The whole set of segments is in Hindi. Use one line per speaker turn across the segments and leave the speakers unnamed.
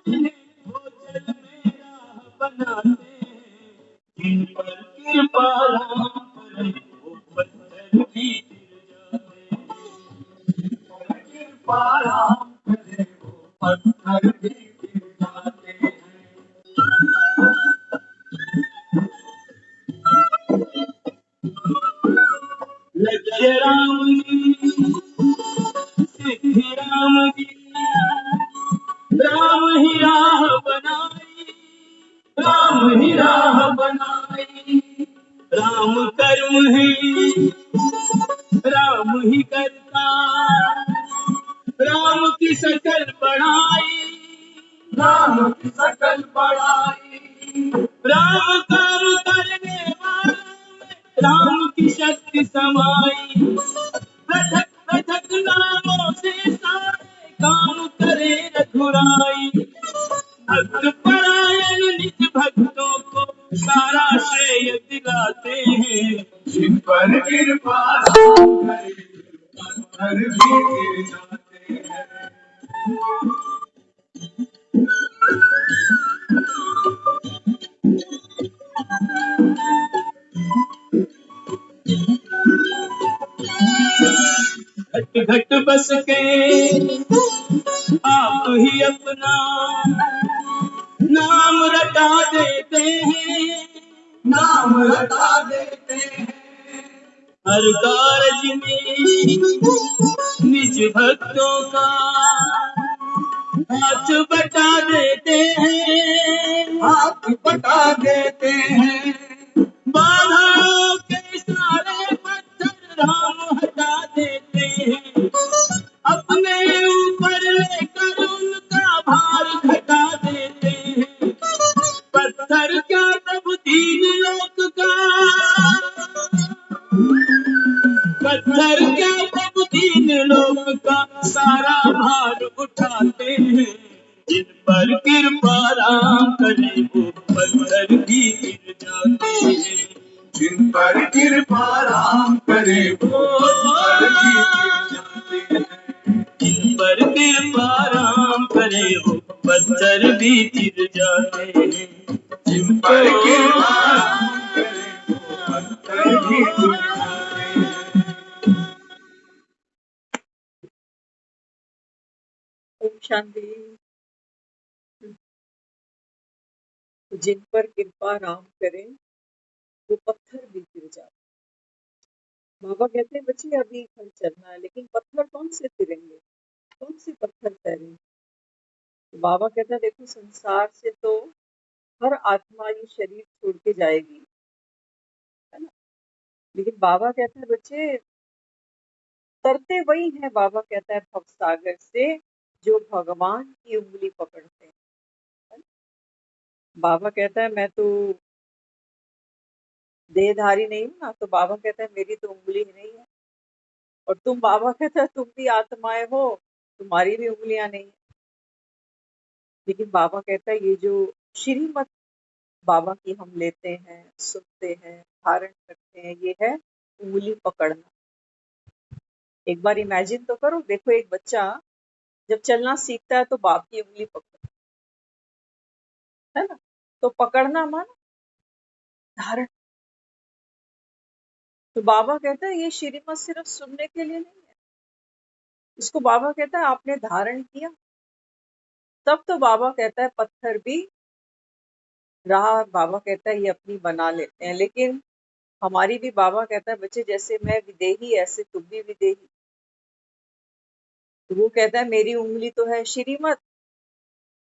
वो चलने राह बनाते हैं, जिन पर कृपा राम करे वो पत्थर भी गिर जाते हैं। कृपा राम करे वो पत्थर भी गिर जाते हैं। लक्ष्य राम की सिद्धि राम की, राम ही राह बनाई, राम ही राह बनाई। राम कर्म है राम ही करता, राम की सकल बड़ाई, राम की सकल बड़ाई। राम काम करने वालों में राम की शक्ति समाई। पृथक पृथक नामों से सारे काम करे रघुराई। भक्त परायण निज भक्तों को सारा श्रेय दिलाते हैं, जिन पर कृपा राम करे पत्थर भी गिर जाते हैं। घट घट बस के आप ही अपना नाम रटा देते हैं, नाम रटा देते हैं। हर कारज में निज भक्तों का हाथ बटा देते हैं, हाथ बटा देते हैं। बाधाओं के सारे पत्थर राम हटा देते हैं, अपने ऊपर लेकर उनका भार घटा देते हैं। पत्थर क्या प्रभु दीन लोक का, पत्थर क्या प्रभु दीन लोक का सारा भार उठाते हैं, जिन पर कृपा राम करे वो पत्थर भी गिर जाते हैं, जिन पर कृपा राम करे वो पत्थर भी गिर जाते हैं। जिन पर कृपा राम करे वो पत्थर भी गिर जाते हैं, जिन पर कृपा राम करे वो पत्थर भी गिर जाते हैं।
ओम शांति। जिन पर कृपा राम करे वो पत्थर भी गिर जाते। बाबा कहते हैं बच्चे अभी कल चलना है, लेकिन पत्थर कौन से फिरेंगे, कौन से पत्थर तैरेंगे। तो बाबा कहता है देखो संसार से तो हर आत्मा ये शरीर छोड़ के जाएगी, है ना। लेकिन बाबा कहता है बच्चे तरते वही है, बाबा कहता है भवसागर से जो भगवान की उंगली पकड़ते हैं, है ना? बाबा कहता है मैं तो देहधारी नहीं हूं ना, तो बाबा कहता है मेरी तो उंगली ही नहीं है। और तुम, बाबा कहता है तुम भी आत्माएं हो, तुम्हारी भी उंगलियां नहीं है। लेकिन बाबा कहता है ये जो श्रीमत बाबा की हम लेते हैं, सुनते हैं, धारण करते हैं, ये है उंगली पकड़ना। एक बार इमेजिन तो करो, देखो एक बच्चा जब चलना सीखता है तो बाप की उंगली पकड़ता है ना। तो पकड़ना माना धारण। तो बाबा कहता है ये श्रीमत सिर्फ सुनने के लिए नहीं है, इसको बाबा कहता है आपने धारण किया तब तो बाबा कहता है पत्थर भी राह, बाबा कहता है ये अपनी बना लेते हैं। लेकिन हमारी भी बाबा कहता है बच्चे जैसे मैं विदेही ऐसे तुम भी विदेही। तो वो कहता है मेरी उंगली तो है श्रीमत,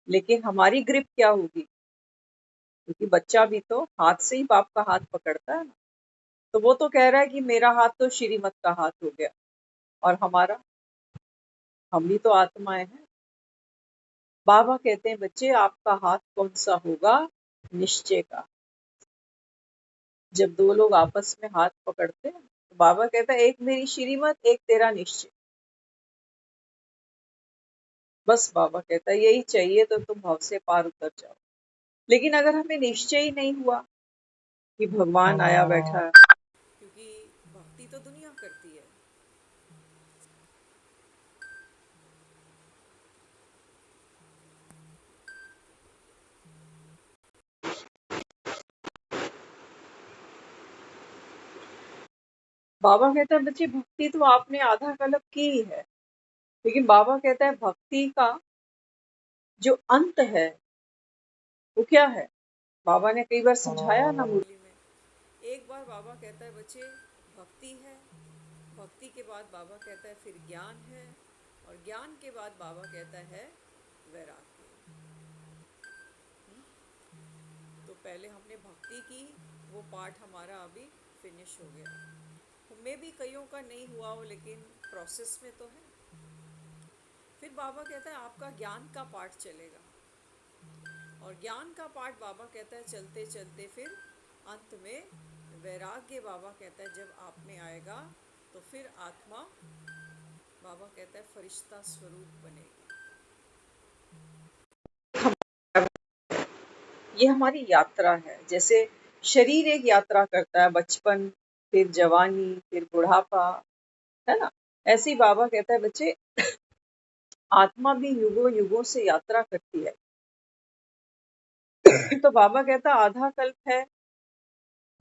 लेकिन हमारी ग्रिप क्या होगी, क्योंकि बच्चा भी तो हाथ से ही बाप का हाथ पकड़ता है ना। तो वो तो कह रहा है कि मेरा हाथ तो श्रीमत का हाथ हो गया, और हमारा, हम भी तो आत्माएं हैं। बाबा कहते हैं बच्चे आपका हाथ कौन सा होगा, निश्चय का। जब दो लोग आपस में हाथ पकड़ते हैं तो बाबा कहता है एक मेरी श्रीमत एक तेरा निश्चय। बस बाबा कहता है यही चाहिए तो तुम भव से पार उतर जाओ। लेकिन अगर हमें निश्चय ही नहीं हुआ कि भगवान आया बैठा है, क्योंकि भक्ति तो दुनिया करती है, बाबा कहता है बच्चे भक्ति तो आपने आधा कल्प की ही है, लेकिन बाबा कहता है भक्ति का जो अंत है वो क्या है। बाबा ने कई बार समझाया ना मुरली में। एक बार बाबा कहता है बच्चे भक्ति है, भक्ति के बाद बाबा कहता है फिर ज्ञान है, और ज्ञान के बाद बाबा कहता है वैराग्य। तो पहले हमने भक्ति की, वो पार्ट हमारा अभी फिनिश हो गया। में भी कईयों का नहीं हुआ हो, लेकिन प्रोसेस में तो है। फिर बाबा कहता है आपका ज्ञान का पार्ट चलेगा, और ज्ञान का पार्ट बाबा कहता है चलते चलते फिर अंत में वैराग्य। बाबा कहता है जब आप में आएगा तो फिर आत्मा, बाबा कहता है फरिश्ता स्वरूप बनेगी। ये हमारी यात्रा है। जैसे शरीर एक यात्रा करता है, बचपन, फिर जवानी, फिर बुढ़ापा, है ना। ऐसे ही बाबा कहता है बच्चे आत्मा भी युगों युगों से यात्रा करती है। तो बाबा कहता आधा कल्प है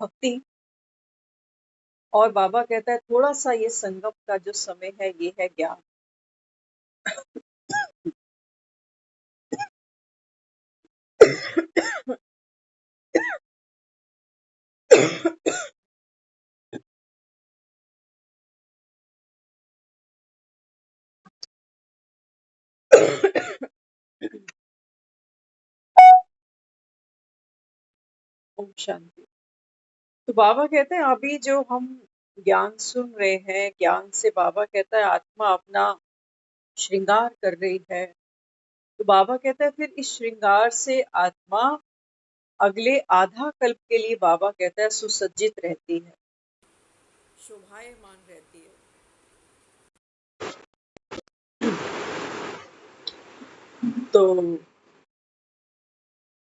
भक्ति, और बाबा कहता है थोड़ा सा ये संगम का जो समय है ये है ज्ञान। ओम शांति। तो बाबा कहते हैं अभी जो हम ज्ञान सुन रहे हैं, ज्ञान से बाबा कहता है आत्मा अपना श्रृंगार कर रही है। तो बाबा कहता है फिर इस श्रृंगार से आत्मा अगले आधा कल्प के लिए बाबा कहता है सुसज्जित रहती है, शोभायमान रहती है। तो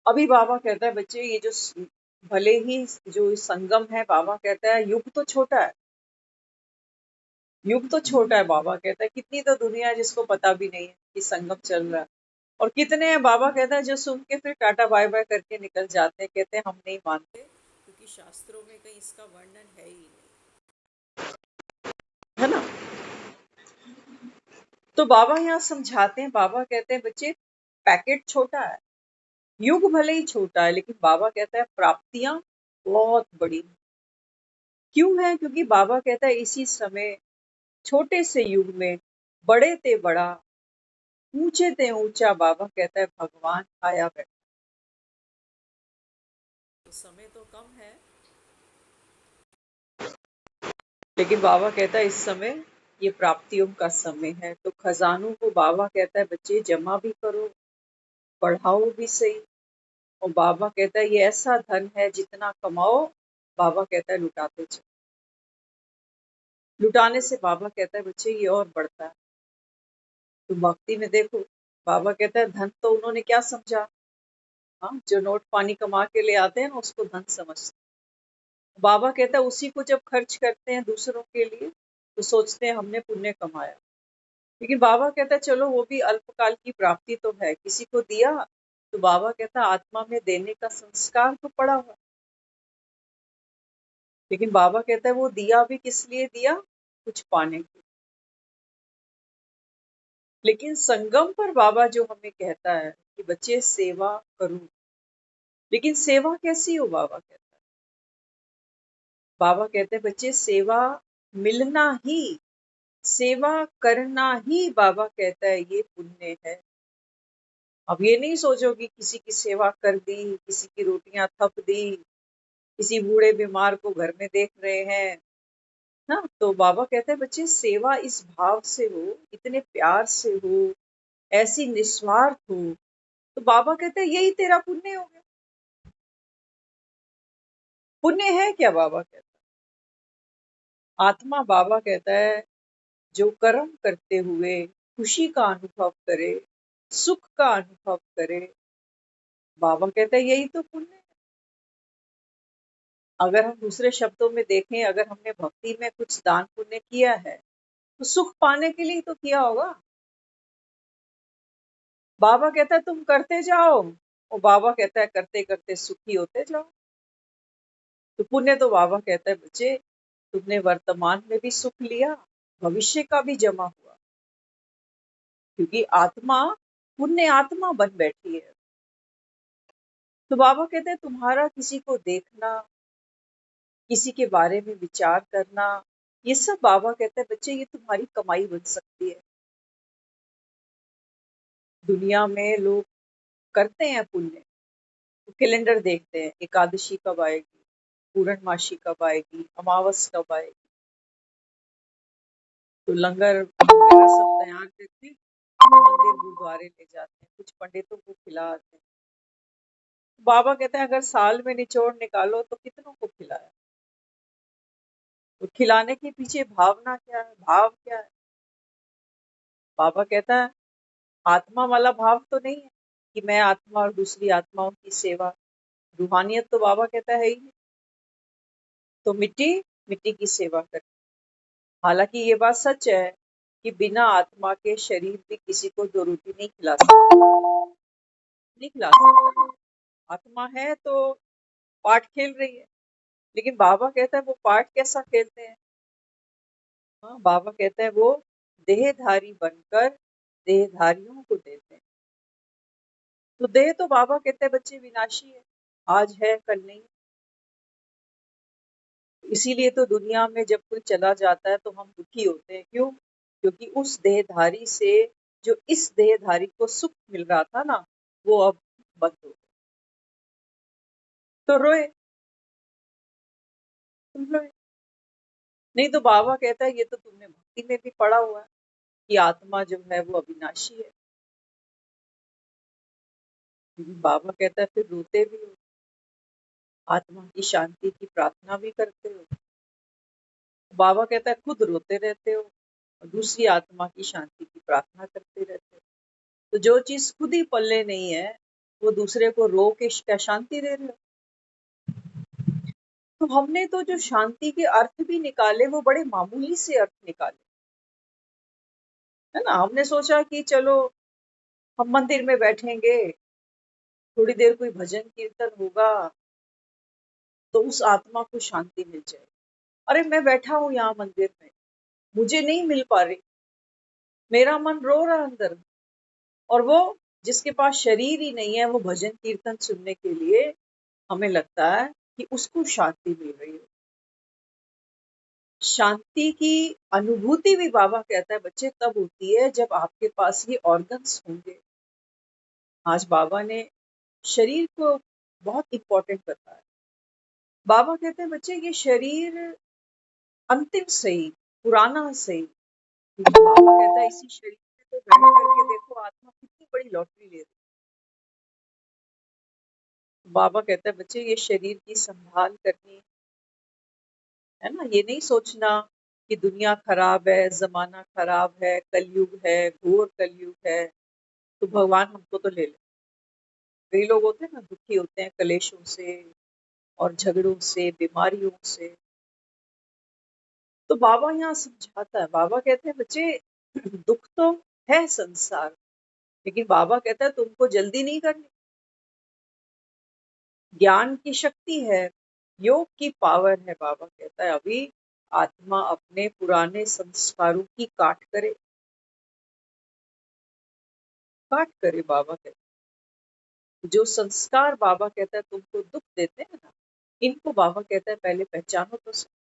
अभी बाबा कहता है बच्चे ये जो भले ही जो संगम है, बाबा कहता है युग तो छोटा है, युग तो छोटा है। बाबा कहता है कितनी तो दुनिया है जिसको पता भी नहीं है कि संगम चल रहा है, और कितने हैं बाबा कहता है जो सुन के फिर टाटा बाय बाय करके निकल जाते हैं, कहते हैं हम नहीं मानते क्योंकि शास्त्रों में कहीं इसका वर्णन है ही नहीं, है ना। तो बाबा यहाँ समझाते हैं, बाबा कहते हैं बच्चे पैकेट छोटा है, युग भले ही छोटा है, लेकिन बाबा कहता है प्राप्तियां बहुत बड़ी। क्यों है? क्योंकि बाबा कहता है इसी समय छोटे से युग में बड़े ते बड़ा, ऊंचे ते ऊंचा, बाबा कहता है भगवान आया बैठा। तो समय तो कम है, लेकिन बाबा कहता है इस समय ये प्राप्तियों का समय है। तो खजानों को बाबा कहता है बच्चे जमा भी करो, बढ़ाओ भी सही। और बाबा कहता है ये ऐसा धन है जितना कमाओ, बाबा कहता है लुटाते चलो। लुटाने से बाबा कहता है बच्चे ये और बढ़ता है। तो भक्ति में देखो, बाबा कहता है धन तो उन्होंने क्या समझा, हाँ, जो नोट पानी कमा के ले आते हैं ना उसको धन समझते। बाबा कहता है उसी को जब खर्च करते हैं दूसरों के लिए तो सोचते हैं हमने पुण्य कमाया। लेकिन बाबा कहता है चलो वो भी अल्पकाल की प्राप्ति तो है, किसी को दिया तो बाबा कहता है आत्मा में देने का संस्कार तो पड़ा हुआ। लेकिन बाबा कहता है वो दिया भी किस लिए दिया, कुछ पाने के। लेकिन संगम पर बाबा जो हमें कहता है कि बच्चे सेवा करो, लेकिन सेवा कैसी हो, बाबा कहता है, बाबा कहते हैं बच्चे सेवा मिलना ही, सेवा करना ही, बाबा कहता है ये पुण्य है। अब ये नहीं सोचो कि किसी की सेवा कर दी, किसी की रोटियां थप दी, किसी बूढ़े बीमार को घर में देख रहे हैं ना। तो बाबा कहते हैं बच्चे सेवा इस भाव से हो, इतने प्यार से हो, ऐसी निस्वार्थ हो, तो बाबा कहते हैं यही तेरा पुण्य हो गया। पुण्य है क्या? बाबा कहता है आत्मा, बाबा कहता है जो कर्म करते हुए खुशी का अनुभव करे, सुख का अनुभव करे, बाबा कहता है यही तो पुण्य है। अगर हम दूसरे शब्दों में देखें, अगर हमने भक्ति में कुछ दान पुण्य किया है तो सुख पाने के लिए तो किया होगा। बाबा कहता है तुम करते जाओ, और बाबा कहता है करते करते सुखी होते जाओ। तो पुण्य तो बाबा कहता है बच्चे तुमने वर्तमान में भी सुख लिया, भविष्य का भी जमा हुआ, क्योंकि आत्मा पुण्य आत्मा बन बैठी है। तो बाबा कहते हैं तुम्हारा किसी को देखना, किसी के बारे में विचार करना, ये सब बाबा कहते हैं बच्चे ये तुम्हारी कमाई बन सकती है। दुनिया में लोग करते हैं पुण्य, तो कैलेंडर देखते हैं, एकादशी कब आएगी, पूर्णमासी कब आएगी, अमावस कब आएगी, तो लंगर वगैरह सब तैयार करके मंदिर गुरुद्वारे ले जाते हैं, कुछ पंडितों को खिला आते हैं। बाबा कहते हैं अगर साल में निचोड़ निकालो तो कितनों को खिलाया, तो खिलाने के पीछे भावना क्या है, भाव क्या है। बाबा कहता है आत्मा वाला भाव तो नहीं है कि मैं आत्मा और दूसरी आत्माओं की सेवा, रूहानियत तो बाबा कहता है ही नहीं। तो मिट्टी मिट्टी की सेवा कर। हालांकि ये बात सच है कि बिना आत्मा के शरीर भी किसी को 2 रोटी नहीं खिला सकता, नहीं खिला सकता। आत्मा है तो पाठ खेल रही है, लेकिन बाबा कहता है वो पाठ कैसा खेलते हैं। हाँ, बाबा कहता है वो देहधारी बनकर देहधारियों को देते हैं। तो देह तो बाबा कहते हैं बच्चे विनाशी है, आज है कल नहीं। इसीलिए तो दुनिया में जब कोई चला जाता है तो हम दुखी होते हैं, क्यों? क्योंकि उस देहधारी से जो इस देहधारी को सुख मिल रहा था ना, वो अब बंद हो गया, तो रोए, तुम रोए। नहीं तो बाबा कहता है ये तो तुमने भक्ति में भी पढ़ा हुआ है कि आत्मा जो है वो अविनाशी है। बाबा कहता है फिर रोते भी हो, आत्मा की शांति की प्रार्थना भी करते हो। बाबा कहता है खुद रोते रहते हो और दूसरी आत्मा की शांति की प्रार्थना करते रहते हो। तो जो चीज खुद ही पल्ले नहीं है वो दूसरे को रो के क्या शांति दे रहे हो। तो हमने तो जो शांति के अर्थ भी निकाले वो बड़े मामूली से अर्थ निकाले, है ना। हमने सोचा कि चलो हम मंदिर में बैठेंगे, थोड़ी देर कोई भजन कीर्तन होगा तो उस आत्मा को शांति मिल जाए। अरे मैं बैठा हूँ यहाँ मंदिर में, मुझे नहीं मिल पा रही, मेरा मन रो रहा अंदर, और वो जिसके पास शरीर ही नहीं है वो भजन कीर्तन सुनने के लिए हमें लगता है कि उसको शांति मिल रही है। शांति की अनुभूति भी बाबा कहता है बच्चे तब होती है जब आपके पास ये ऑर्गन्स होंगे। आज बाबा ने शरीर को बहुत इंपॉर्टेंट बताया। बाबा कहते हैं बच्चे ये शरीर अंतिम सही, पुराना सही, क्योंकि बाबा कहता है इसी शरीर में तो बैठ करके देखो आत्मा कितनी बड़ी लॉटरी ले रही है। बाबा कहता है बच्चे ये शरीर की संभाल करनी है ना, ये नहीं सोचना कि दुनिया खराब है, जमाना खराब है, कलयुग है, घोर कलयुग है, तो भगवान हमको तो ले ले। कई लोग होते हैं ना दुखी होते हैं कलेशों से और झगड़ों से, बीमारियों से। तो बाबा यहाँ समझाता है, बाबा कहते हैं बच्चे दुख तो है संसार, लेकिन बाबा कहता है तुमको जल्दी नहीं करनी। ज्ञान की शक्ति है, योग की पावर है। बाबा कहता है अभी आत्मा अपने पुराने संस्कारों की काट करे, काट करे। बाबा कहता है जो संस्कार बाबा कहता है तुमको दुख देते हैं ना, इनको बाबा कहता है पहले पहचानो तो सही।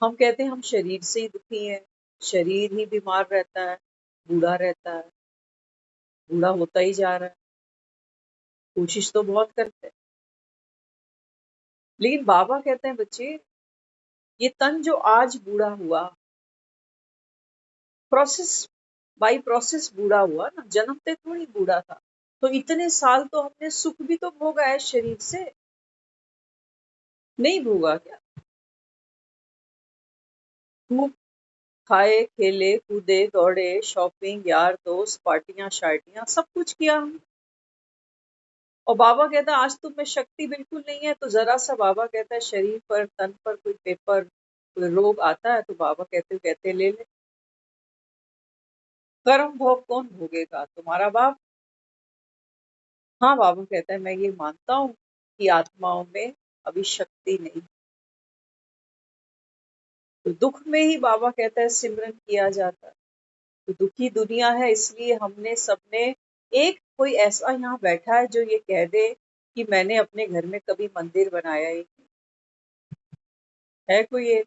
हम कहते हैं हम शरीर से ही दुखी हैं, शरीर ही बीमार रहता है, बूढ़ा रहता है, बूढ़ा होता ही जा रहा है, कोशिश तो बहुत करते हैं। लेकिन बाबा कहते हैं बच्चे ये तन जो आज बूढ़ा हुआ, प्रोसेस बाई प्रोसेस बूढ़ा हुआ ना, जन्मते थोड़ी बूढ़ा था। तो इतने साल तो हमने सुख भी तो भोगा है शरीर से, नहीं भोगा क्या? खूब खाए, खेले, कूदे, दौड़े, शॉपिंग, यार दोस्त, पार्टियां शार्टियां, सब कुछ किया हमने। और बाबा कहता है आज तुम में शक्ति बिल्कुल नहीं है, तो जरा सा बाबा कहता है शरीर पर, तन पर कोई पेपर, कोई रोग आता है तो बाबा कहते ले ले। कर्म भोग कौन भोगेगा? तुम्हारा बाप। हाँ, बाबा कहता है मैं ये मानता हूँ कि आत्माओं में अभी शक्ति नहीं, तो दुख में ही बाबा कहता है सिमरन किया जाता है। तो दुखी दुनिया है, इसलिए हमने सबने, एक कोई ऐसा यहाँ बैठा है जो ये कह दे कि मैंने अपने घर में कभी मंदिर बनाया ही नहीं। है कोई एक,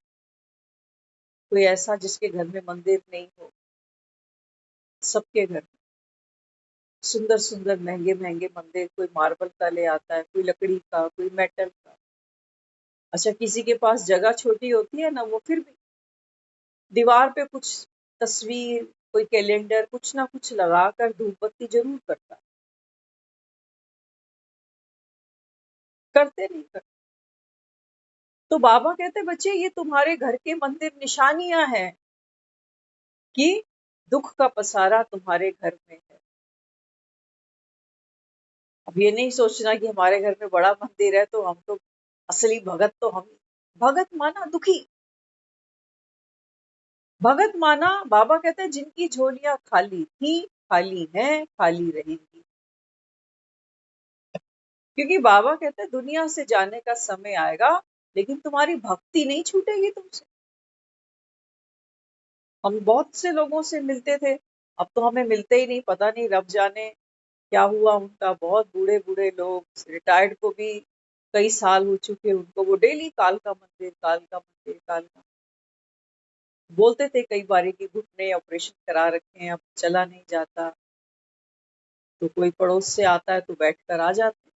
कोई ऐसा जिसके घर में मंदिर नहीं हो? सबके घर में सुंदर सुंदर महंगे महंगे मंदिर, कोई मार्बल का ले आता है, कोई लकड़ी का, कोई मेटल का। अच्छा, किसी के पास जगह छोटी होती है ना, वो फिर भी दीवार पे कुछ तस्वीर, कोई कैलेंडर, कुछ ना कुछ लगाकर धूप बत्ती जरूर करता है। करते नहीं करते। तो बाबा कहते बच्चे, ये तुम्हारे घर के मंदिर निशानियां हैं कि दुख का पसारा तुम्हारे घर में है। अब ये नहीं सोचना कि हमारे घर में बड़ा मंदिर है तो हम तो असली भगत, तो हम भगत माना दुखी। भगत माना, बाबा कहते हैं जिनकी झोलियां खाली थी, खाली हैं, खाली रहेंगी। क्योंकि बाबा कहते हैं दुनिया से जाने का समय आएगा, लेकिन तुम्हारी भक्ति नहीं छूटेगी तुमसे। हम बहुत से लोगों से मिलते थे, अब तो हमें मिलते ही नहीं, पता नहीं रब जाने क्या हुआ उनका। बहुत बूढ़े बूढ़े लोग, रिटायर्ड को भी कई साल हो चुके उनको, वो डेली काल का मंदिर, काल का मंदिर, काल का। बोलते थे कई बार कि घुटने ऑपरेशन करा रखे हैं, अब चला नहीं जाता। तो कोई पड़ोस से आता है तो बैठ कर आ जाते हैं।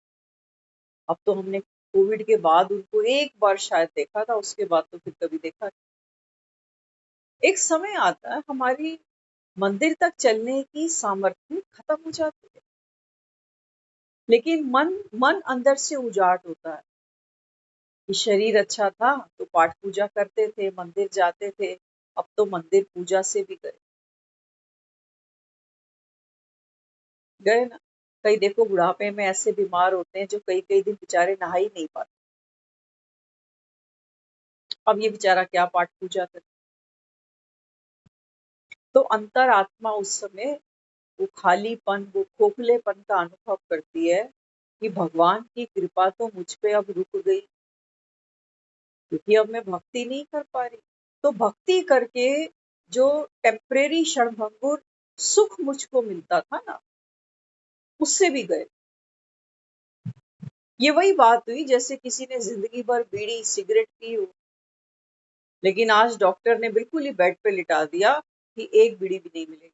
अब तो हमने कोविड के बाद उनको एक बार शायद देखा था, उसके बाद तो फिर कभी देखा नहीं। एक समय आता है हमारी मंदिर तक चलने की सामर्थ्य खत्म हो जाती है, लेकिन मन मन अंदर से उजाड़ होता है कि शरीर अच्छा था तो पाठ पूजा करते थे, मंदिर जाते थे, अब तो मंदिर पूजा से भी गए गए ना। कई देखो बुढ़ापे में ऐसे बीमार होते हैं जो कई कई दिन बेचारे नहा ही नहीं पाते। अब ये बेचारा क्या पाठ पूजा करे। तो अंतरात्मा उस समय वो खालीपन, वो खोखलेपन का अनुभव करती है कि भगवान की कृपा तो मुझ पे अब रुक गई, क्योंकि अब मैं भक्ति नहीं कर पा रही। तो भक्ति करके जो टेम्परेरी क्षणभंगुर सुख मुझको मिलता था ना, उससे भी गए। ये वही बात हुई जैसे किसी ने जिंदगी भर बीड़ी सिगरेट पी हो, लेकिन आज डॉक्टर ने बिल्कुल ही बेड पे लिटा दिया कि एक बीड़ी भी नहीं मिलेगी।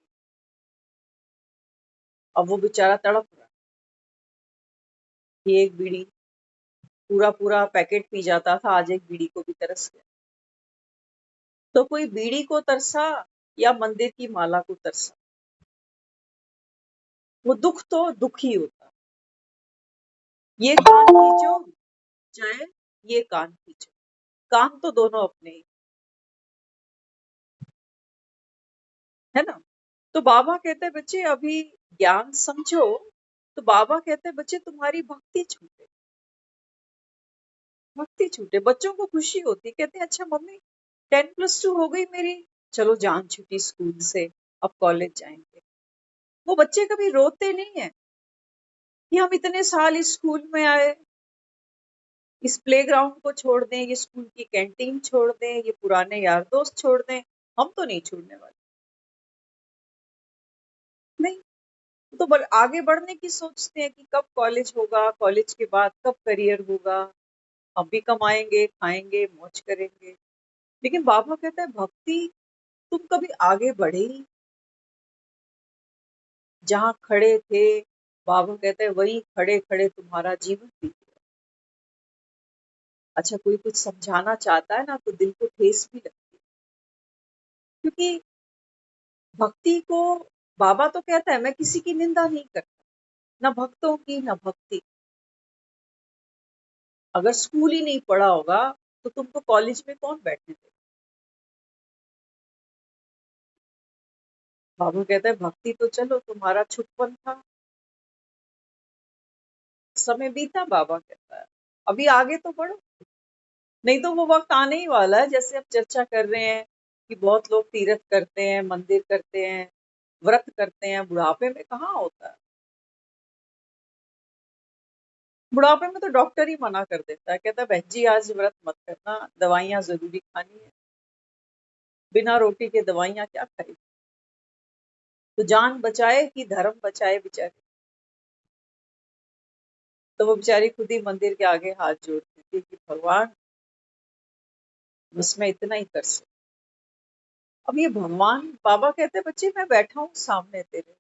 अब वो बेचारा तड़प रहा है कि एक बीड़ी, पूरा पूरा पैकेट पी जाता था, आज एक बीड़ी को भी तरस गया। तो कोई बीड़ी को तरसा या मंदिर की माला को तरसा, वो दुख तो दुख ही होता। ये कान खींचो चाहे ये कान खींचो, काम तो दोनों अपने ही, है ना। तो बाबा कहते हैं बच्चे अभी ज्ञान समझो। तो बाबा कहते हैं बच्चे तुम्हारी भक्ति छूटे, भक्ति छूटे। बच्चों को खुशी होती, कहते हैं अच्छा मम्मी 10+2 हो गई मेरी, चलो जान छुट्टी स्कूल से, अब कॉलेज जाएंगे। वो बच्चे कभी रोते नहीं है कि हम इतने साल इस स्कूल में आए, इस प्लेग्राउंड को छोड़ दें, ये स्कूल की कैंटीन छोड़ दें, ये पुराने यार दोस्त छोड़ दें। हम तो नहीं छोड़ने वाले, नहीं। तो आगे बढ़ने की सोचते हैं कि कब कॉलेज होगा, कॉलेज के बाद कब करियर होगा, हम भी कमाएंगे, खाएंगे, मौज करेंगे। लेकिन बाबा कहता है भक्ति, तुम कभी आगे बढ़े ही, जहां खड़े थे बाबा कहते हैं वही खड़े खड़े तुम्हारा जीवन बीत गया। अच्छा, कोई कुछ समझाना चाहता है ना तो दिल को ठेस भी लगती है, क्योंकि भक्ति को, बाबा तो कहता है मैं किसी की निंदा नहीं करता, ना भक्तों की ना भक्ति। अगर स्कूल ही नहीं पढ़ा होगा तो तुमको कॉलेज में कौन बैठने देगा। बाबा कहता है भक्ति तो चलो तुम्हारा छुटपन था, समय बीता, बाबा कहता है अभी आगे तो बढ़ो, नहीं तो वो वक्त आने ही वाला है। जैसे अब चर्चा कर रहे हैं कि बहुत लोग तीर्थ करते हैं, मंदिर करते हैं, व्रत करते हैं, बुढ़ापे में कहाँ होता है। बुढ़ापे में तो डॉक्टर ही मना कर देता है, कहता है बहन जी आज व्रत मत करना, दवाइयां जरूरी खानी है। बिना रोटी के दवाइयां क्या खाएगी? तो जान बचाए कि धर्म बचाए बेचारी। तो वो बेचारी खुद ही मंदिर के आगे हाथ जोड़ती थी कि भगवान, बस मैं इतना ही कर सकती। अब ये भगवान बाबा कहते बच्चे मैं बैठा हूँ सामने तेरे,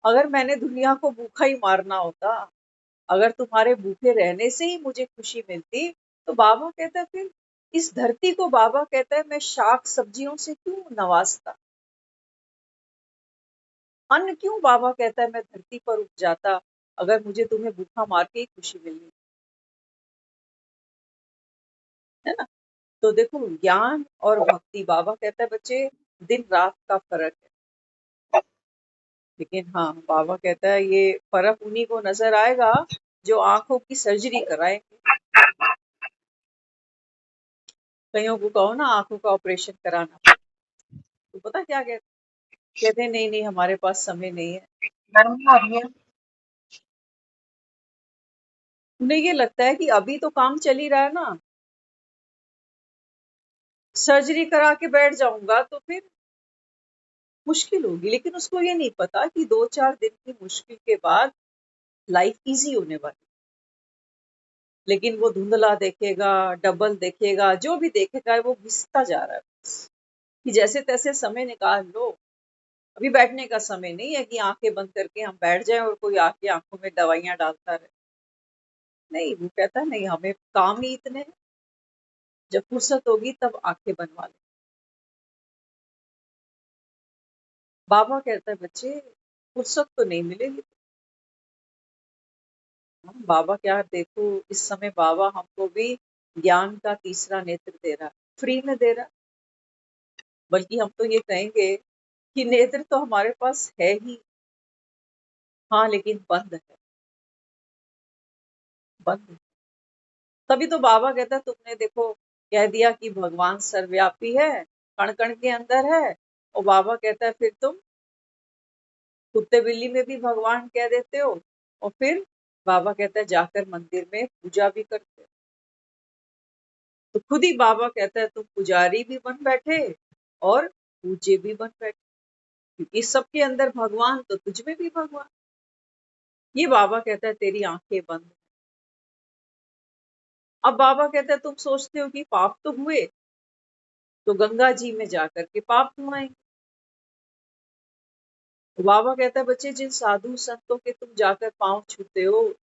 अगर मैंने दुनिया को भूखा ही मारना होता, अगर तुम्हारे भूखे रहने से ही मुझे खुशी मिलती, तो बाबा कहता है फिर इस धरती को बाबा कहता है मैं शाक सब्जियों से क्यों नवाजता, अन्न क्यों बाबा कहता है मैं धरती पर उग जाता, अगर मुझे तुम्हें भूखा मार के ही खुशी मिलनी है ना। तो देखो ज्ञान और भक्ति, बाबा कहता है बच्चे दिन रात का फर्क है, लेकिन हाँ बाबा कहता है ये फर्क उन्हीं को नजर आएगा जो आंखों की सर्जरी कराएंगे। कईयों को कहो ना आंखों का ऑपरेशन कराना, तो पता क्या कहते हैं नहीं नहीं हमारे पास समय नहीं है। गर्मी आ रही है। उन्हें ये लगता है कि अभी तो काम चल ही रहा है ना, सर्जरी करा के बैठ जाऊंगा तो फिर मुश्किल होगी, लेकिन उसको ये नहीं पता कि 2-4 दिन की मुश्किल के बाद लाइफ इजी होने वाली। लेकिन वो धुंधला देखेगा, डबल देखेगा, जो भी देखेगा वो घिसता जा रहा है कि जैसे तैसे समय निकाल लो, अभी बैठने का समय नहीं है कि आंखें बंद करके हम बैठ जाएं और कोई आके आंखों में दवाइयां डालता रहे। नहीं, वो कहता नहीं, हमें काम ही इतने हैं, जब फुर्सत होगी तब आंखें बनवा ले। बाबा कहता है बच्चे फुर्सत तो नहीं मिलेगी। बाबा क्या देखो इस समय बाबा हमको भी ज्ञान का तीसरा नेत्र दे रहा है, फ्री में दे रहा है। बल्कि हम तो ये कहेंगे कि नेत्र तो हमारे पास है ही, हाँ लेकिन बंद है, बंद है। तभी तो बाबा कहता है तुमने देखो कह दिया कि भगवान सर्वव्यापी है, कण कण के अंदर है, और बाबा कहता है फिर तुम कुत्ते बिल्ली में भी भगवान कह देते हो, और फिर बाबा कहता है जाकर मंदिर में पूजा भी करते हो। तो खुद ही बाबा कहता है तुम पुजारी भी बन बैठे और पूज्य भी बन बैठे, क्योंकि सबके अंदर भगवान तो तुझ में भी भगवान। ये बाबा कहता है तेरी आंखें बंद। अब बाबा कहता है तुम सोचते हो कि पाप तो हुए, तो गंगा जी में जाकर के पाप धुआएंगे। तो बाबा कहता है बच्चे जिन साधु संतों के तुम जाकर पांव छूते हो,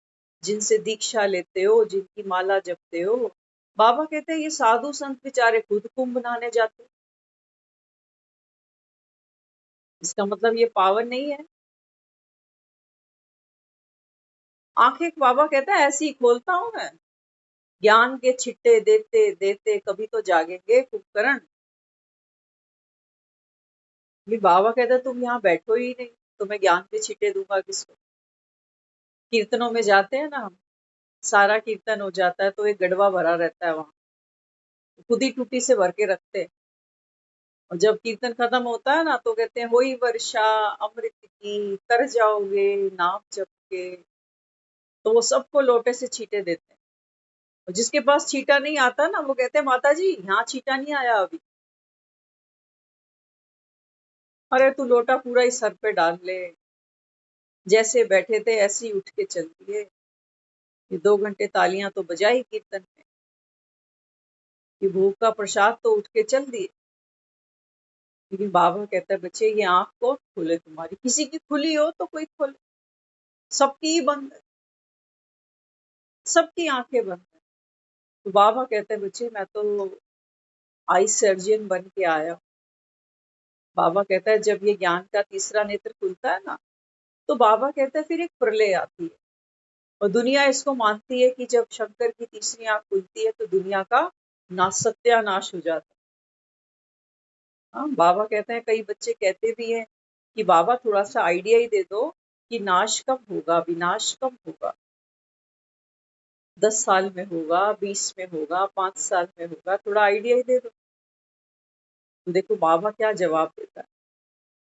जिनसे दीक्षा लेते हो, जिनकी माला जपते हो, बाबा कहते हैं ये साधु संत बेचारे खुद कुंभ नहाने जाते हैं। इसका मतलब ये पावन नहीं है। आंखें बाबा कहता है ऐसी ही खोलता हूं मैं, ज्ञान के छिट्टे देते देते कभी तो जागेंगे कुंभकर्ण। भी बाबा कहता है तुम यहाँ बैठो ही नहीं, तो मैं ज्ञान के छिट्टे दूंगा किसको। कीर्तनों में जाते हैं ना हम, सारा कीर्तन हो जाता है तो एक गड़वा भरा रहता है वहां, खुद ही टूटी से भर के रखते हैं। और जब कीर्तन खत्म होता है ना तो कहते हैं होई वर्षा अमृत की, तर जाओगे नाम जप के। तो वो सबको लोटे से छींटे देते हैं, और जिसके पास छींटा नहीं आता ना वो कहते हैं माता जी यहाँ छींटा नहीं आया अभी। अरे तू लोटा पूरा ही सर पे डाल ले, जैसे बैठे थे ऐसे ही उठ के चलती है। ये 2 घंटे तालियां तो बजाई कीर्तन में, कि भोग का प्रसाद तो उठ के चल दिए। लेकिन बाबा कहता है बच्चे ये आंख को खोले, तुम्हारी किसी की खुली हो तो कोई खोले, सबकी ही बंद है, सबकी आंखें बंद है। तो बाबा कहते हैं बच्चे मैं तो आई सर्जन बन के आया। बाबा कहता है जब ये ज्ञान का तीसरा नेत्र खुलता है ना, तो बाबा कहता है फिर एक प्रलय आती है, और दुनिया इसको मानती है कि जब शंकर की तीसरी आंख खुलती है तो दुनिया का सत्यानाश हो जाता है। हाँ बाबा कहते हैं, कई बच्चे कहते भी हैं कि बाबा थोड़ा सा आइडिया ही दे दो कि नाश कब होगा, विनाश कब होगा, 10 साल में होगा, 20 में होगा, 5 साल में होगा, थोड़ा आइडिया ही दे दो। तो देखो बाबा क्या जवाब देता है।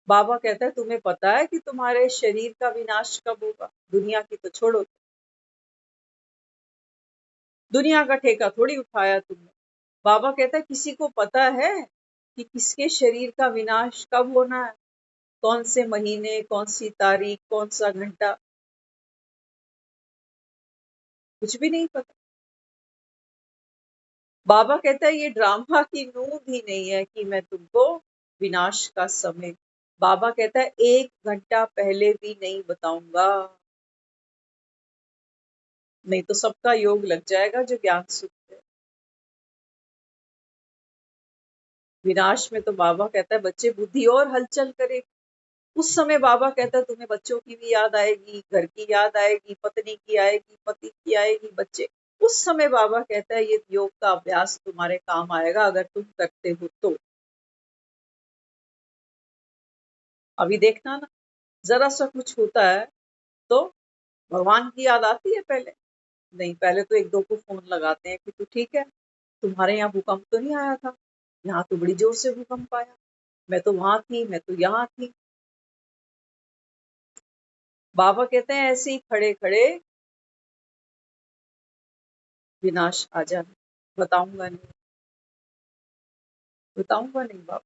बाबा कहता है तुम्हें पता है कि तुम्हारे शरीर का विनाश कब होगा, दुनिया की तो छोड़ो, दुनिया का ठेका थोड़ी उठाया तुमने। बाबा कहता है किसी को पता है कि किसके शरीर का विनाश कब होना है, कौन से महीने, कौन सी तारीख, कौन सा घंटा, कुछ भी नहीं पता। बाबा कहता है ये ड्रामा की नूंद ही नहीं है कि मैं तुमको विनाश का समय, बाबा कहता है 1 घंटा पहले भी नहीं बताऊंगा, नहीं तो सबका योग लग जाएगा जो ज्ञान सुनते हैं। विनाश में तो बाबा कहता है बच्चे बुद्धि और हलचल करे, उस समय बाबा कहता है तुम्हें बच्चों की भी याद आएगी, घर की याद आएगी, पत्नी की आएगी, पति की आएगी, बच्चे, उस समय बाबा कहता है ये योग का अभ्यास तुम्हारे काम आएगा अगर तुम करते हो तो। अभी देखना ना, जरा सा कुछ होता है तो भगवान की याद आती है पहले, नहीं पहले तो एक दो को फोन लगाते हैं कि तू ठीक है, तुम्हारे यहाँ भूकंप तो नहीं आया था, यहाँ तो बड़ी जोर से भूकंप आया, मैं तो वहां थी, मैं तो यहाँ थी। बाबा कहते हैं ऐसे ही खड़े खड़े विनाश आ जाए, बताऊंगा नहीं, बताऊंगा नहीं बाबा,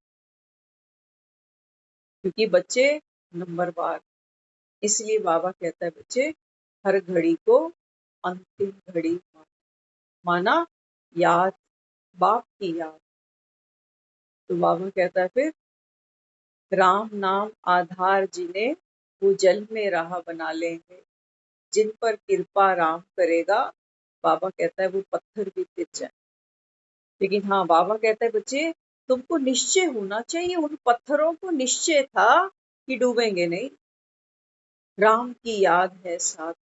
क्योंकि बच्चे नंबरवार, इसलिए बाबा कहता है बच्चे हर घड़ी को अंतिम घड़ी माना, याद, बाप की याद। तो बाबा कहता है फिर राम नाम आधार जिन्हें वो जल में राह बना लेंगे, जिन पर कृपा राम करेगा, बाबा कहता है वो पत्थर भी गिर जाए। लेकिन हाँ बाबा कहता है बच्चे तुमको निश्चय होना चाहिए, उन पत्थरों को निश्चय था कि डूबेंगे नहीं, राम की याद है साथ,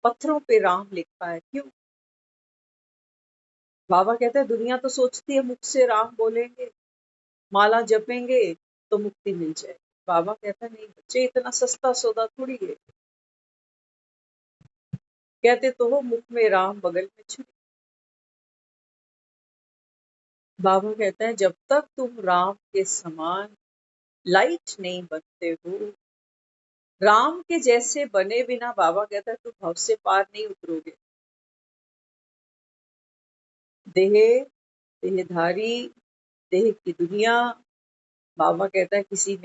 पत्थरों पे राम लिखा है, क्यों? बाबा कहते हैं दुनिया तो सोचती है मुख से राम बोलेंगे, माला जपेंगे तो मुक्ति मिल जाए, बाबा कहता है नहीं बच्चे इतना सस्ता सौदा थोड़ी है, कहते तो हो मुख में राम बगल में छुरी। बाबा कहता है जब तक तुम राम के समान लाइट नहीं बनते हो, राम के जैसे बने बिना, बाबा कहता है तुम भव से पार नहीं उतरोगे। देह, देहधारी, देह की दुनिया, बाबा कहता है किसी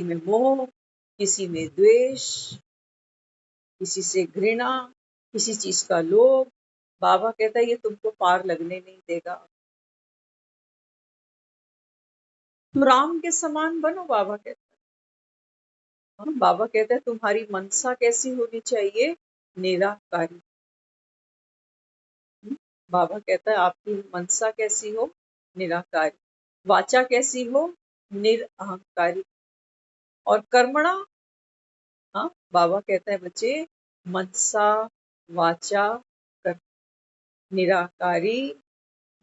में मोह, किसी में द्वेष, किसी से घृणा, किसी चीज का लोभ, बाबा कहता है ये तुमको पार लगने नहीं देगा, तुम राम के समान बनो, बाबा कहता है। हाँ, बाबा कहता है तुम्हारी मनसा कैसी होनी चाहिए, निराकारी। बाबा कहता है आपकी मनसा कैसी हो, निराकारी, वाचा कैसी हो, निरअहंकारी, और कर्मणा, हाँ बाबा कहता है बच्चे मनसा, वाचा, कर्म, निराकारी,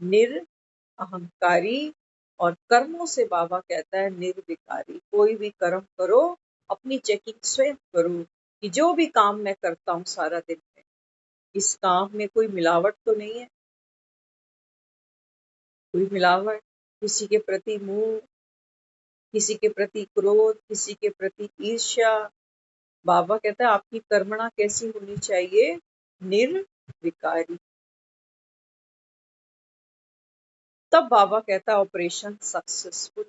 निरअहंकारी, और कर्मों से बाबा कहता है निर्विकारी। कोई भी कर्म करो अपनी चेकिंग स्वयं करो कि जो भी काम मैं करता हूँ सारा दिन में, इस काम में कोई मिलावट तो नहीं है, कोई मिलावट, किसी के प्रति मोह, किसी के प्रति क्रोध, किसी के प्रति ईर्ष्या, बाबा कहता है आपकी कर्मणा कैसी होनी चाहिए, निर्विकारी। तब बाबा कहता है ऑपरेशन सक्सेसफुल।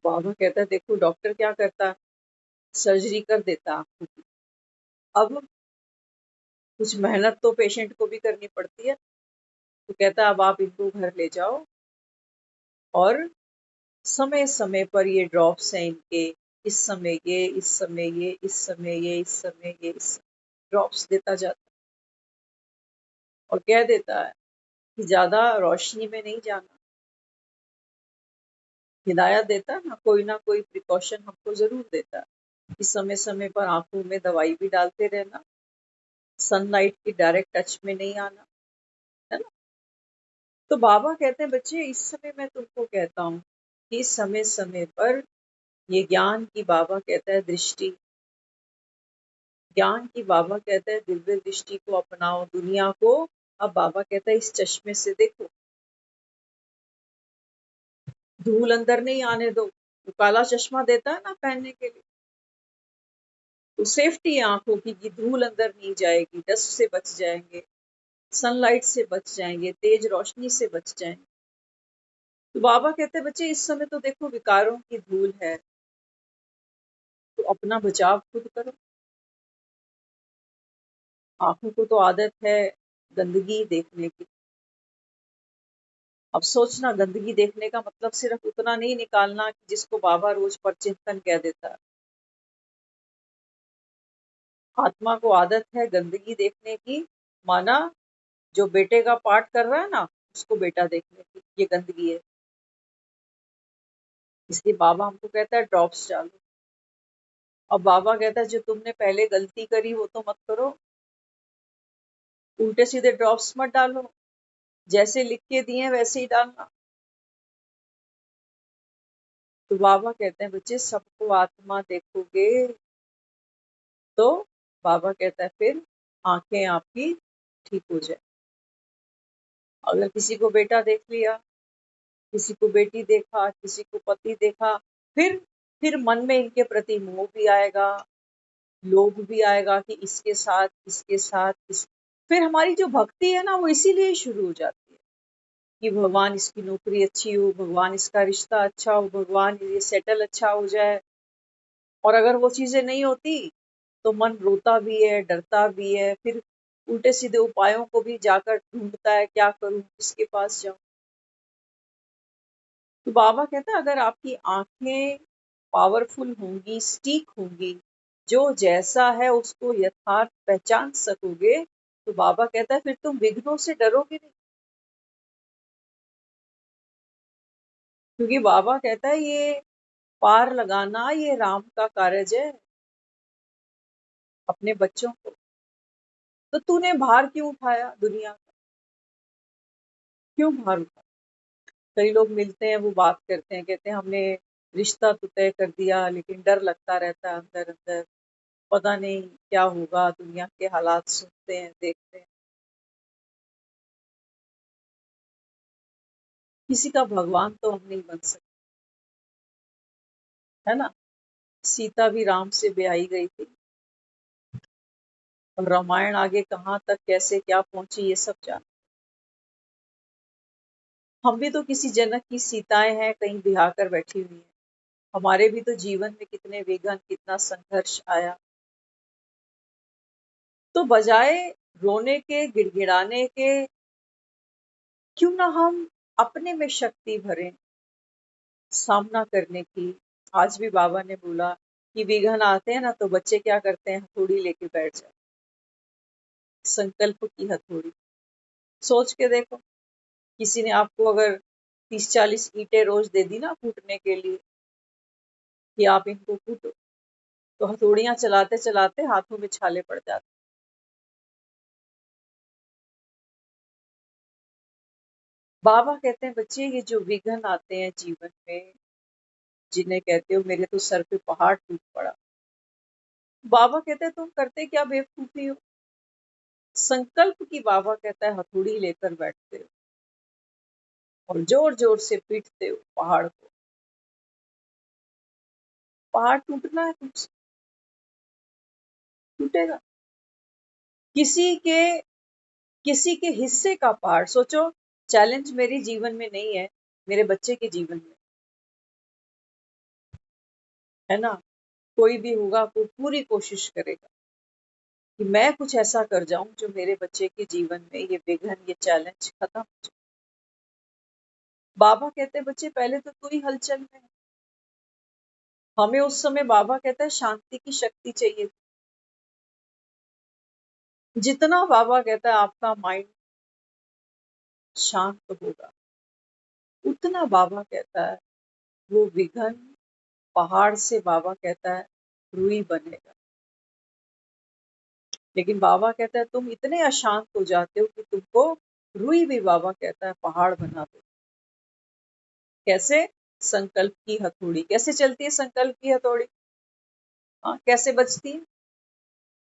बाबा कहता है देखो डॉक्टर क्या करता है, सर्जरी कर देता है आंखों की, अब कुछ मेहनत तो पेशेंट को भी करनी पड़ती है, तो कहता है अब आप इनको घर ले जाओ और समय समय पर ये ड्रॉप्स हैं इनके, इस समय ये, इस समय ये, इस समय ये, इस समय ये, इस ड्रॉप्स देता जाता है, और कह देता है कि ज्यादा रोशनी में नहीं जाना, हिदायत देता है ना कोई प्रिकॉशन हमको जरूर देता है कि समय समय पर आंखों में दवाई भी डालते रहना, सनलाइट की डायरेक्ट टच में नहीं आना, है ना। तो बाबा कहते हैं बच्चे इस समय मैं तुमको कहता हूँ कि समय समय पर ये ज्ञान की, बाबा कहता है दृष्टि, ज्ञान की, बाबा कहता है दिव्य दृष्टि को अपनाओ दुनिया को। अब बाबा कहता है इस चश्मे से देखो, धूल अंदर नहीं आने दो, तो काला चश्मा देता है ना पहनने के लिए, तो सेफ्टी है आंखों की कि धूल अंदर नहीं जाएगी, डस्ट से बच जाएंगे, सनलाइट से बच जाएंगे, तेज रोशनी से बच जाएंगे। तो बाबा कहते हैं बच्चे इस समय तो देखो विकारों की धूल है, तो अपना बचाव खुद करो। आंखों को तो आदत है गंदगी देखने की। अब सोचना, गंदगी देखने का मतलब सिर्फ उतना नहीं निकालना कि जिसको बाबा रोज पर चिंतन कह देता है। आत्मा को आदत है गंदगी देखने की, माना जो बेटे का पाठ कर रहा है ना, उसको बेटा देखने की, ये गंदगी है। इसलिए बाबा हमको कहता है ड्रॉप्स डालो। अब बाबा कहता है जो तुमने पहले गलती करी वो तो मत करो, उल्टे सीधे ड्रॉप्स मत डालो, जैसे लिख के दिए वैसे ही डालना। तो बाबा कहते हैं बच्चे सबको आत्मा देखोगे तो बाबा कहता है फिर आंखें आपकी ठीक हो जाए। अगर किसी को बेटा देख लिया, किसी को बेटी देखा, किसी को पति देखा, फिर मन में इनके प्रति मोह भी आएगा, लोभ भी आएगा कि इसके साथ इसके साथ फिर हमारी जो भक्ति है ना वो इसीलिए ही शुरू हो जाती है कि भगवान इसकी नौकरी अच्छी हो, भगवान इसका रिश्ता अच्छा हो, भगवान ये सेटल अच्छा हो जाए। और अगर वो चीजें नहीं होती तो मन रोता भी है, डरता भी है, फिर उल्टे सीधे उपायों को भी जाकर ढूंढता है, क्या करूं, किसके पास जाऊं। तो बाबा कहता है अगर आपकी आंखें पावरफुल होंगी, स्टीक होंगी, जो जैसा है उसको यथार्थ पहचान सकोगे, तो बाबा कहता है फिर तुम विघ्नों से डरोगे नहीं। क्योंकि बाबा कहता है ये पार लगाना ये राम का कार्य है अपने बच्चों को। तो तूने भार क्यों उठाया दुनिया का, क्यों भार उठाया? कई लोग मिलते हैं, वो बात करते हैं, कहते हैं हमने रिश्ता तो तय कर दिया लेकिन डर लगता रहता है अंदर अंदर, पता नहीं क्या होगा। दुनिया के हालात सुनते हैं, देखते हैं। किसी का भगवान तो हम नहीं बन सकते, है ना। सीता भी राम से ब्याही गई थी, और रामायण आगे कहाँ तक कैसे क्या पहुंची ये सब जान। हम भी तो किसी जनक की सीताएं हैं, कहीं ब्याह कर बैठी हुई हैं। हमारे भी तो जीवन में कितने विघ्न, कितना संघर्ष आया। तो बजाय रोने के, गिड़गिड़ाने के, क्यों ना हम अपने में शक्ति भरें सामना करने की। आज भी बाबा ने बोला कि विघ्न आते हैं ना तो बच्चे क्या करते हैं, हथौड़ी लेके बैठ जाते, संकल्प की हथौड़ी। सोच के देखो, किसी ने आपको अगर 30-40 ईंटें रोज दे दी ना कूटने के लिए कि आप इनको कूटो, तो हथौड़ियां चलाते चलाते हाथों में छाले पड़ जाते। बाबा कहते हैं बच्चे ये जो विघ्न आते हैं जीवन में, जिन्हें कहते हो मेरे तो सर पे पहाड़ टूट पड़ा, बाबा कहते हैं तुम करते क्या बेवकूफी हो। संकल्प की बाबा कहता है हथौड़ी लेकर बैठते हो और जोर जोर से पीटते हो पहाड़ को। पहाड़ टूटना है तुमसे, टूटेगा। किसी के किसी के हिस्से का पहाड़ सोचो। चैलेंज मेरे जीवन में नहीं है, मेरे बच्चे के जीवन में है ना। कोई भी होगा वो पूरी कोशिश करेगा कि मैं कुछ ऐसा कर जाऊं जो मेरे बच्चे के जीवन में ये विघ्न, ये चैलेंज खत्म हो जाए। बाबा कहते हैं बच्चे पहले तो तू ही हलचल में है। हमें उस समय बाबा कहता है शांति की शक्ति चाहिए। जितना बाबा कहता है आपका माइंड शांत होगा, उतना बाबा कहता है वो विघ्न पहाड़ से बाबा कहता है रुई बनेगा। लेकिन बाबा कहता है तुम इतने अशांत हो जाते हो कि तुमको रुई भी बाबा कहता है पहाड़ बना दो। कैसे? संकल्प की हथौड़ी। कैसे चलती है संकल्प की हथौड़ी? हाँ, कैसे बचती है?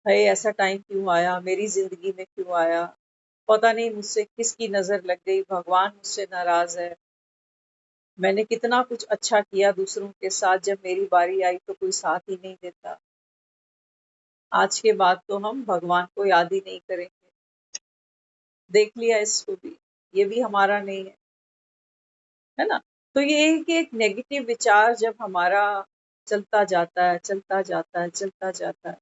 है ऐसा टाइम क्यों आया मेरी जिंदगी में, क्यों आया, पता नहीं मुझसे किसकी नजर लग गई, भगवान मुझसे नाराज है, मैंने कितना कुछ अच्छा किया दूसरों के साथ, जब मेरी बारी आई तो कोई साथ ही नहीं देता। आज के बाद तो हम भगवान को याद ही नहीं करेंगे। देख लिया इसको भी, ये भी हमारा नहीं है ना। तो ये एक एक नेगेटिव विचार जब हमारा चलता जाता है, चलता जाता है, चलता जाता है,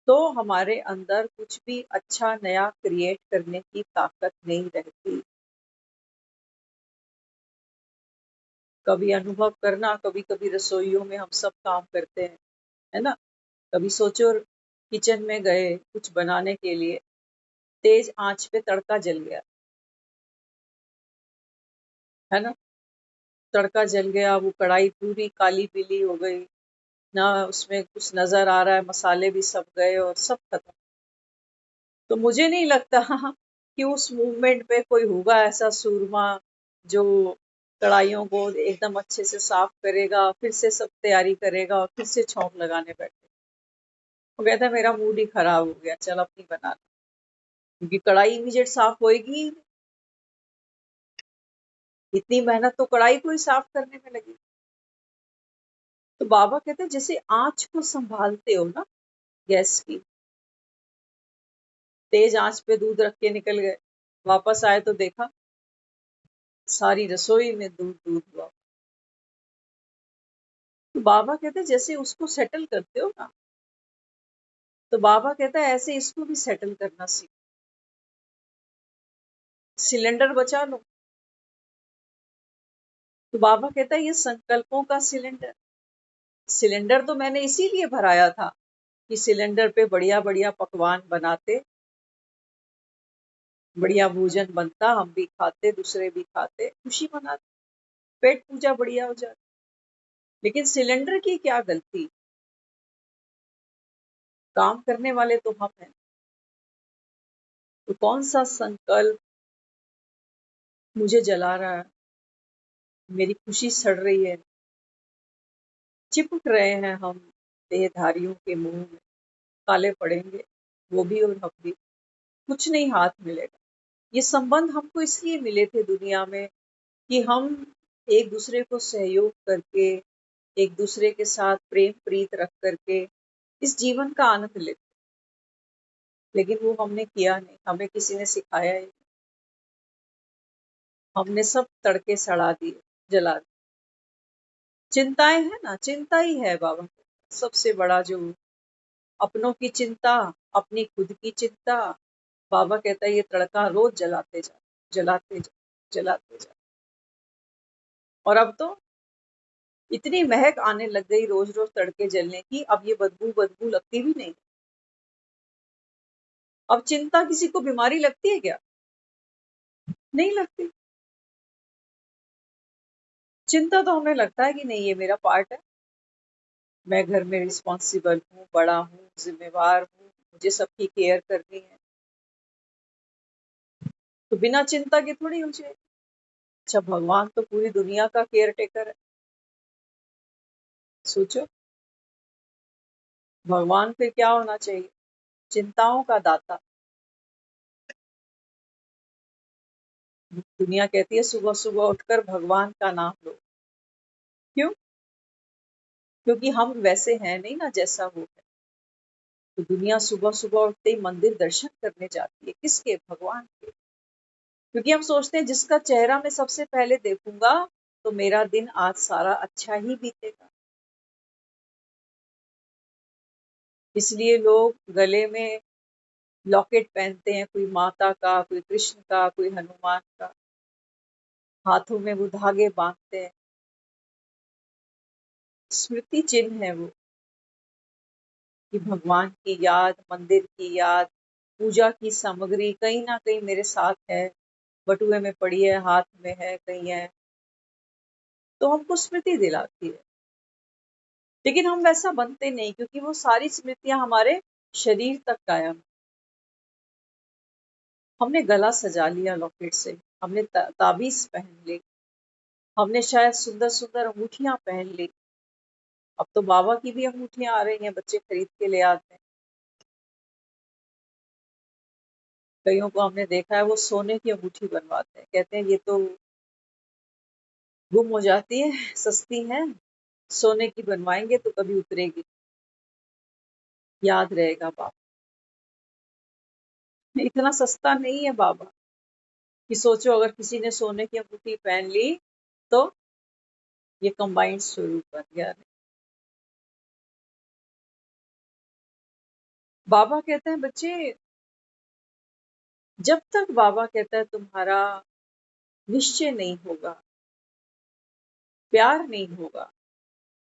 तो हमारे अंदर कुछ भी अच्छा नया क्रिएट करने की ताकत नहीं रहती। कभी अनुभव करना, कभी कभी रसोइयों में हम सब काम करते हैं, है ना। कभी सोचो किचन में गए कुछ बनाने के लिए, तेज आंच पे तड़का जल गया, है ना। तड़का जल गया, वो कढ़ाई पूरी काली पीली हो गई, ना उसमें कुछ नजर आ रहा है, मसाले भी सब गए और सब खत्म। तो मुझे नहीं लगता कि उस मूवमेंट पे कोई होगा ऐसा सूरमा जो कढ़ाइयों को एकदम अच्छे से साफ करेगा, फिर से सब तैयारी करेगा और फिर से छौंक लगाने बैठे। वो कहता है मेरा मूड ही खराब हो गया, चल अपनी बना, क्योंकि कढ़ाई इमीडिएट साफ होएगी ही नहीं। इतनी मेहनत तो कढ़ाई को ही साफ करने में लगी। तो बाबा कहते हैं जैसे आंच को संभालते हो ना, गैस की, तेज आंच पे दूध रख के निकल गए, वापस आए तो देखा सारी रसोई में दूध दूध हुआ। तो बाबा कहते हैं जैसे उसको सेटल करते हो ना, तो बाबा कहता है ऐसे इसको भी सेटल करना सीखो। सिलेंडर बचा लो। तो बाबा कहता है ये संकल्पों का सिलेंडर, सिलेंडर तो मैंने इसीलिए भराया था कि सिलेंडर पे बढ़िया बढ़िया पकवान बनाते, बढ़िया भोजन बनता, हम भी खाते, दूसरे भी खाते, खुशी मनाते, पेट पूजा बढ़िया हो जाती। लेकिन सिलेंडर की क्या गलती, काम करने वाले तो हम हैं। तो कौन सा संकल्प मुझे जला रहा है, मेरी खुशी सड़ रही है, चिपक रहे हैं हम देहधारियों के मुंह में, काले पड़ेंगे वो भी और हम भी, कुछ नहीं हाथ मिलेगा। ये संबंध हमको इसलिए मिले थे दुनिया में कि हम एक दूसरे को सहयोग करके, एक दूसरे के साथ प्रेम प्रीत रख करके इस जीवन का आनंद लेते। लेकिन वो हमने किया नहीं, हमें किसी ने सिखाया ही नहीं। हमने सब तड़के सड़ा दिए, जला दिए। चिंताएं है ना, चिंता ही है बाबा सबसे बड़ा, जो अपनों की चिंता, अपनी खुद की चिंता। बाबा कहता है ये तड़का रोज जलाते जा, जलाते जा, जलाते जा। और अब तो इतनी महक आने लग गई रोज रोज तड़के जलने की, अब ये बदबू बदबू लगती भी नहीं। अब चिंता किसी को बीमारी लगती है क्या? नहीं लगती। चिंता तो हमें लगता है कि नहीं ये मेरा पार्ट है, मैं घर में रिस्पॉन्सिबल हूँ, बड़ा हूँ, जिम्मेवार हूँ, मुझे सबकी केयर करनी है। तो बिना चिंता के थोड़ी हो जाए। अच्छा भगवान तो पूरी दुनिया का केयर टेकर है, सोचो। भगवान फिर क्या होना चाहिए? चिंताओं का दाता। दुनिया कहती है सुबह सुबह उठकर भगवान का नाम लो। क्यों? क्योंकि हम वैसे हैं नहीं ना जैसा वो है। तो दुनिया सुबह सुबह उठते ही मंदिर दर्शन करने जाती है, किसके? भगवान के। क्योंकि हम सोचते हैं जिसका चेहरा मैं सबसे पहले देखूंगा तो मेरा दिन आज सारा अच्छा ही बीतेगा। इसलिए लोग गले में लॉकेट पहनते हैं, कोई माता का, कोई कृष्ण का, कोई हनुमान का, हाथों में वो धागे बांधते हैं। स्मृति चिन्ह है वो, कि भगवान की याद, मंदिर की याद, पूजा की सामग्री कहीं ना कहीं मेरे साथ है, बटुए में पड़ी है, हाथ में है, कहीं है, तो हमको स्मृति दिलाती है। लेकिन हम वैसा बनते नहीं, क्योंकि वो सारी स्मृतियां हमारे शरीर तक कायम। हमने गला सजा लिया लॉकेट से, हमने ताबीज पहन ली, हमने शायद सुंदर सुंदर अंगूठियां पहन ली। अब तो बाबा की भी अंगूठियां आ रही हैं, बच्चे खरीद के ले आते हैं। कईयों को हमने देखा है वो सोने की अंगूठी बनवाते हैं, कहते हैं ये तो गुम हो जाती है, सस्ती है, सोने की बनवाएंगे तो कभी उतरेगी, याद रहेगा बाबा। इतना सस्ता नहीं है बाबा। कि सोचो अगर किसी ने सोने की अंगूठी पहन ली तो ये कंबाइंड स्वरूप बन गया। बाबा कहते हैं बच्चे, जब तक बाबा कहता है तुम्हारा निश्चय नहीं होगा, प्यार नहीं होगा,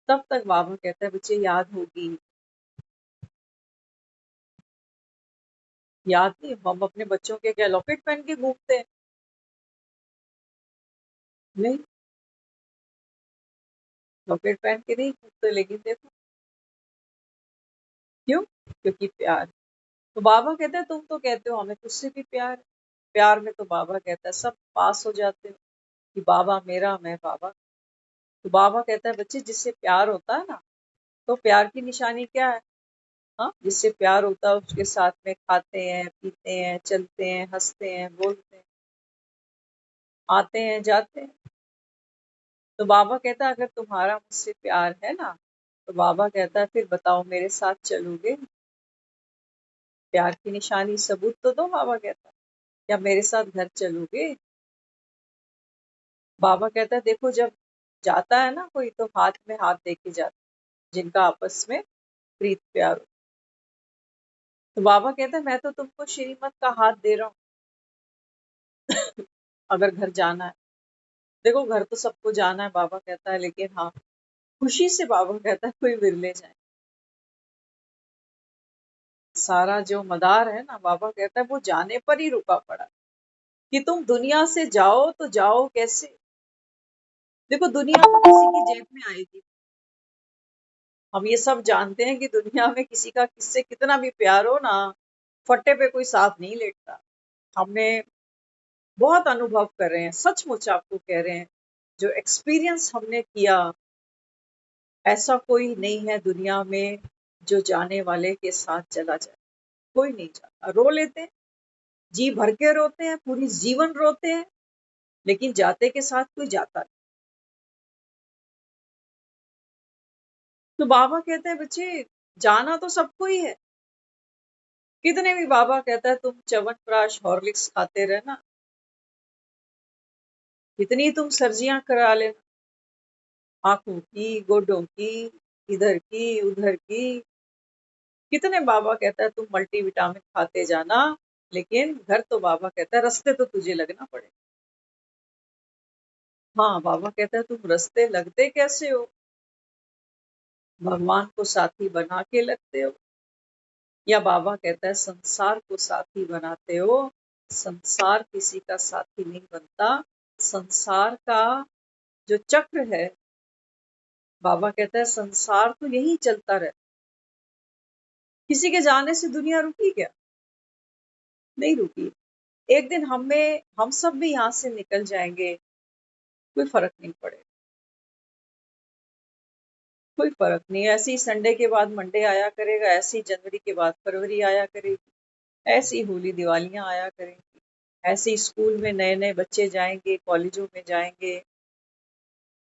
तब तक बाबा कहता है बच्चे याद होगी। याद नहीं, हम अपने बच्चों के क्या लॉकेट पहन के घूमते हैं? नहीं, लॉकेट पहन के नहीं घूमते, लेकिन देखो क्यों? क्योंकि प्यार। तो बाबा कहता है तुम तो कहते हो हमें तुझसे भी प्यार है। प्यार में तो बाबा कहता है सब पास हो जाते हो कि बाबा मेरा, मैं बाबा। तो बाबा कहता है बच्चे जिससे प्यार होता है ना, तो प्यार की निशानी क्या है? हाँ, जिससे प्यार होता है उसके साथ में खाते हैं, पीते हैं, चलते हैं, हंसते हैं, बोलते हैं, आते हैं, जाते हैं। तो बाबा कहता है अगर तुम्हारा मुझसे प्यार है ना, तो बाबा कहता है फिर बताओ मेरे साथ चलोगे? प्यार की निशानी सबूत तो दो। बाबा कहता है क्या मेरे साथ घर चलोगे? बाबा कहता है देखो जब जाता है ना कोई तो हाथ में हाथ देके जाता है, जिनका आपस में प्रीत प्यार हो। तो बाबा कहता है मैं तो तुमको श्रीमत का हाथ दे रहा हूँ अगर घर जाना है। देखो घर तो सबको जाना है बाबा कहता है, लेकिन हाँ खुशी से बाबा कहता है कोई विरले जाए। सारा जो मदार है ना, बाबा कहता है वो जाने पर ही रुका पड़ा कि तुम दुनिया से जाओ तो जाओ कैसे। देखो दुनिया तो किसी की जेब में आएगी। हम ये सब जानते हैं कि दुनिया में किसी का किससे कितना भी प्यार हो ना, फट्टे पे कोई साथ नहीं लेटता। हमने बहुत अनुभव कर रहे हैं, सचमुच आपको कह रहे हैं, जो एक्सपीरियंस हमने किया, ऐसा कोई नहीं है दुनिया में जो जाने वाले के साथ चला जाए। कोई नहीं जाता। रो लेते हैं, जी भर के रोते हैं, पूरी जीवन रोते हैं, लेकिन जाते के साथ कोई जाता नहीं। तो बाबा कहते हैं बच्चे जाना तो सबको ही है। कितने भी बाबा कहता है तुम च्यवनप्राश हॉर्लिक्स खाते रहना, कितनी तुम सर्जियां करा लेना, आंखों की, गोडों की, इधर की उधर की। कितने बाबा कहता है तुम मल्टीविटामिन खाते जाना, लेकिन घर तो बाबा कहता है रास्ते तो तुझे लगना पड़े। हाँ, बाबा कहता है तुम रास्ते लगते कैसे हो? भगवान को साथी बना के लगते हो, या बाबा कहता है संसार को साथी बनाते हो। संसार किसी का साथी नहीं बनता। संसार का जो चक्र है, बाबा कहता है संसार तो यही चलता रहता। किसी के जाने से दुनिया रुकी क्या? नहीं रुकी। एक दिन हम सब भी यहाँ से निकल जाएंगे, कोई फर्क नहीं पड़ेगा। कोई फर्क नहीं। ऐसे ही संडे के बाद मंडे आया करेगा, ऐसे ही जनवरी के बाद फरवरी आया करेगी, ऐसी होली दिवालियां आया करेंगी, ऐसे ही स्कूल में नए नए बच्चे जाएंगे, कॉलेजों में जाएंगे,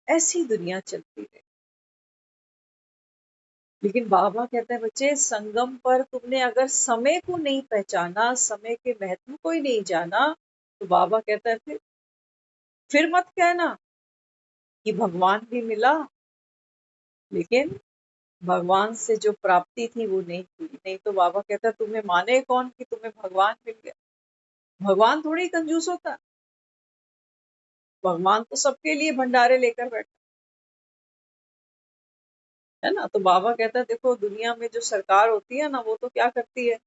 ऐसी दुनिया चलती रहे। लेकिन बाबा कहता है बच्चे संगम पर तुमने अगर समय को नहीं पहचाना, समय के महत्व को ही नहीं जाना, तो बाबा कहता है फिर मत कहना कि भगवान भी मिला, लेकिन भगवान से जो प्राप्ति थी वो नहीं हुई। नहीं तो बाबा कहता है तुम्हें माने कौन कि तुम्हें भगवान मिल गया? भगवान थोड़ी कंजूस होता। भगवान तो सबके लिए भंडारे लेकर बैठा है ना। तो बाबा कहता है देखो दुनिया में जो सरकार होती है ना, वो तो क्या करती है,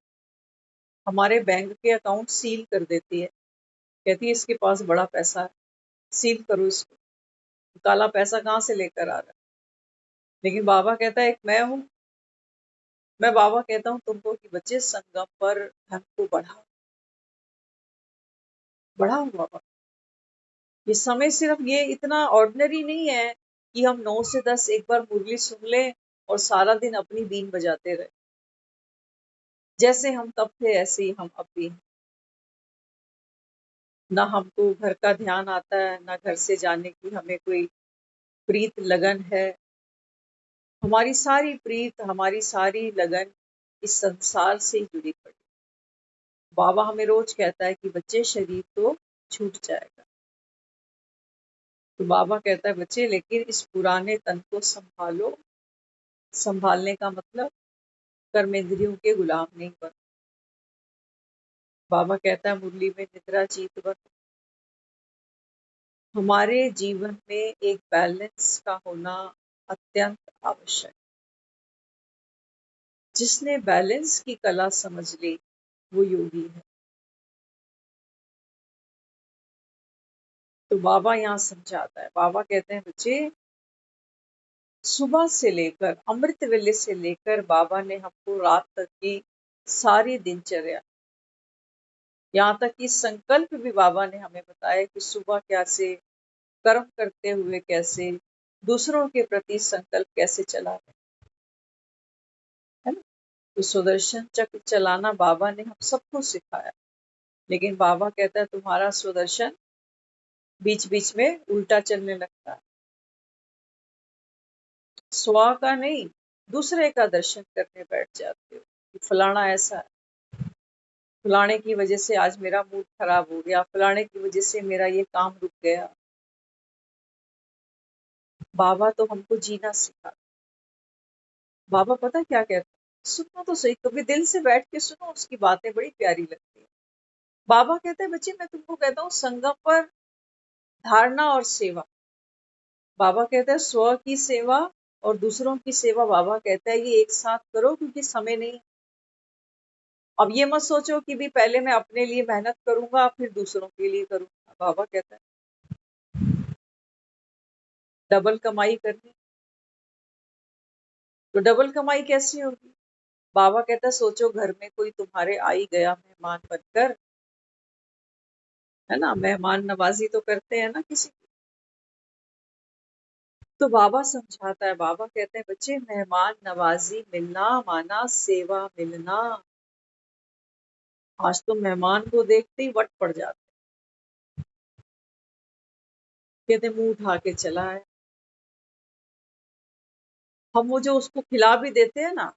हमारे बैंक के अकाउंट सील कर देती है। कहती है इसके पास बड़ा पैसा है, सील करो इसको, काला पैसा कहाँ से लेकर आ रहा है। लेकिन बाबा कहता है एक मैं हूँ। मैं बाबा कहता हूँ तुमको कि बच्चे संगम पर धन को बढ़ाओ, बढ़ाओ बाबा। ये समय सिर्फ ये इतना ऑर्डिनरी नहीं है कि हम 9 से 10 एक बार मुरली सुन लें और सारा दिन अपनी बीन बजाते रहे। जैसे हम तब थे ऐसे ही हम अब भी हैं। ना हमको घर का ध्यान आता है, ना घर से जाने की हमें कोई प्रीत लगन है। हमारी सारी प्रीत, हमारी सारी लगन इस संसार से ही जुड़ी पड़ी। बाबा हमें रोज कहता है कि बच्चे शरीर तो छूट जाएगा। तो बाबा कहता है बच्चे लेकिन इस पुराने तन को संभालो। संभालने का मतलब कर्मेंद्रियों के गुलाम नहीं बन। बाबा कहता है मुरली में निद्रा जीत बन। हमारे जीवन में एक बैलेंस का होना अत्यंत आवश्यक। जिसने बैलेंस की कला समझ ली वो योगी है। तो बाबा यहाँ समझाता है। बाबा कहते हैं बच्चे सुबह से लेकर अमृत वेले से लेकर बाबा ने हमको रात तक की सारी दिनचर्या, यहाँ तक कि संकल्प भी बाबा ने हमें बताया कि सुबह कैसे कर्म करते हुए कैसे दूसरों के प्रति संकल्प कैसे चलाते, है ना। तो सुदर्शन चक्र चलाना बाबा ने हम सबको सिखाया। लेकिन बाबा कहता है तुम्हारा सुदर्शन बीच बीच में उल्टा चलने लगता है। स्व का नहीं दूसरे का दर्शन करने बैठ जाते हो कि फलाना ऐसा है, फलाने की वजह से आज मेरा मूड खराब हो गया, फलाने की वजह से मेरा ये काम रुक गया। बाबा तो हमको जीना सिखा। बाबा पता क्या कहता है, सुनो तो सही, कभी दिल से बैठ के सुनो, उसकी बातें बड़ी प्यारी लगती है। बाबा कहते हैं बच्चे मैं तुमको कहता हूँ संगम पर धारणा और सेवा। बाबा कहता है स्व की सेवा और दूसरों की सेवा। बाबा कहता है ये एक साथ करो क्योंकि समय नहीं। अब ये मत सोचो कि भी पहले मैं अपने लिए मेहनत करूंगा फिर दूसरों के लिए करूंगा। बाबा कहता है डबल कमाई करनी। तो डबल कमाई कैसी होगी? बाबा कहता है सोचो घर में कोई तुम्हारे आई गया मेहमान बनकर, है ना, मेहमान नवाजी तो करते हैं ना किसी की। तो बाबा समझाता है। बाबा कहते हैं बच्चे मेहमान नवाजी मिलना माना सेवा मिलना। आज तो मेहमान को देखते ही वट पड़ जाते, कहते मुंह उठा के चला है। हम वो जो उसको खिला भी देते हैं ना,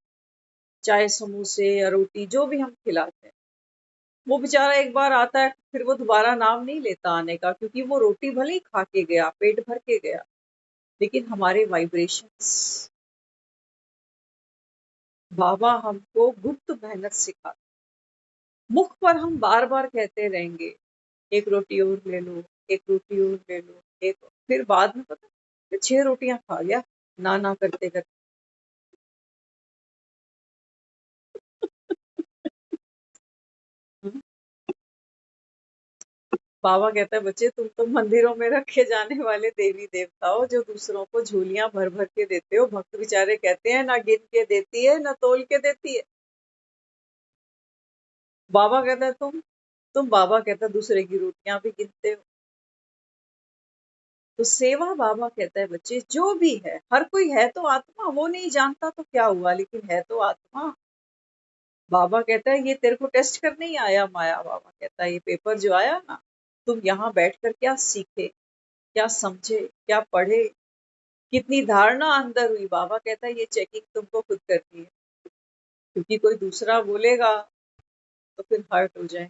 चाहे समोसे या रोटी जो भी हम खिलाते हैं, वो बेचारा एक बार आता है फिर वो दोबारा नाम नहीं लेता आने का, क्योंकि वो रोटी भले ही खा के गया, पेट भर के गया, लेकिन हमारे वाइब्रेशंस। बाबा हमको गुप्त मेहनत सिखाते। मुख पर हम बार बार कहते रहेंगे एक रोटी और ले लो, एक रोटी और ले लो, एक, फिर बाद में पता फिर 6 रोटियां खा गया ना ना करते करते। बाबा कहता है बच्चे तुम तो मंदिरों में रखे जाने वाले देवी देवता हो जो दूसरों को झोलियां भर भर के देते हो। भक्त बेचारे कहते हैं ना गिन के देती है ना तोल के देती है। बाबा कहता है तुम बाबा कहता है दूसरे की रोटियां भी गिनते हो। तो सेवा बाबा कहता है बच्चे जो भी है, हर कोई है तो आत्मा, वो नहीं जानता तो क्या हुआ, लेकिन है तो आत्मा। बाबा कहता है ये तेरे को टेस्ट करने ही आया माया। बाबा कहता है ये पेपर जो आया ना, तुम यहाँ बैठकर क्या सीखे, क्या समझे, क्या पढ़े, कितनी धारणा अंदर हुई। बाबा कहता है ये चेकिंग तुमको खुद करनी है, क्योंकि कोई दूसरा बोलेगा तो फिर हर्ट हो जाए।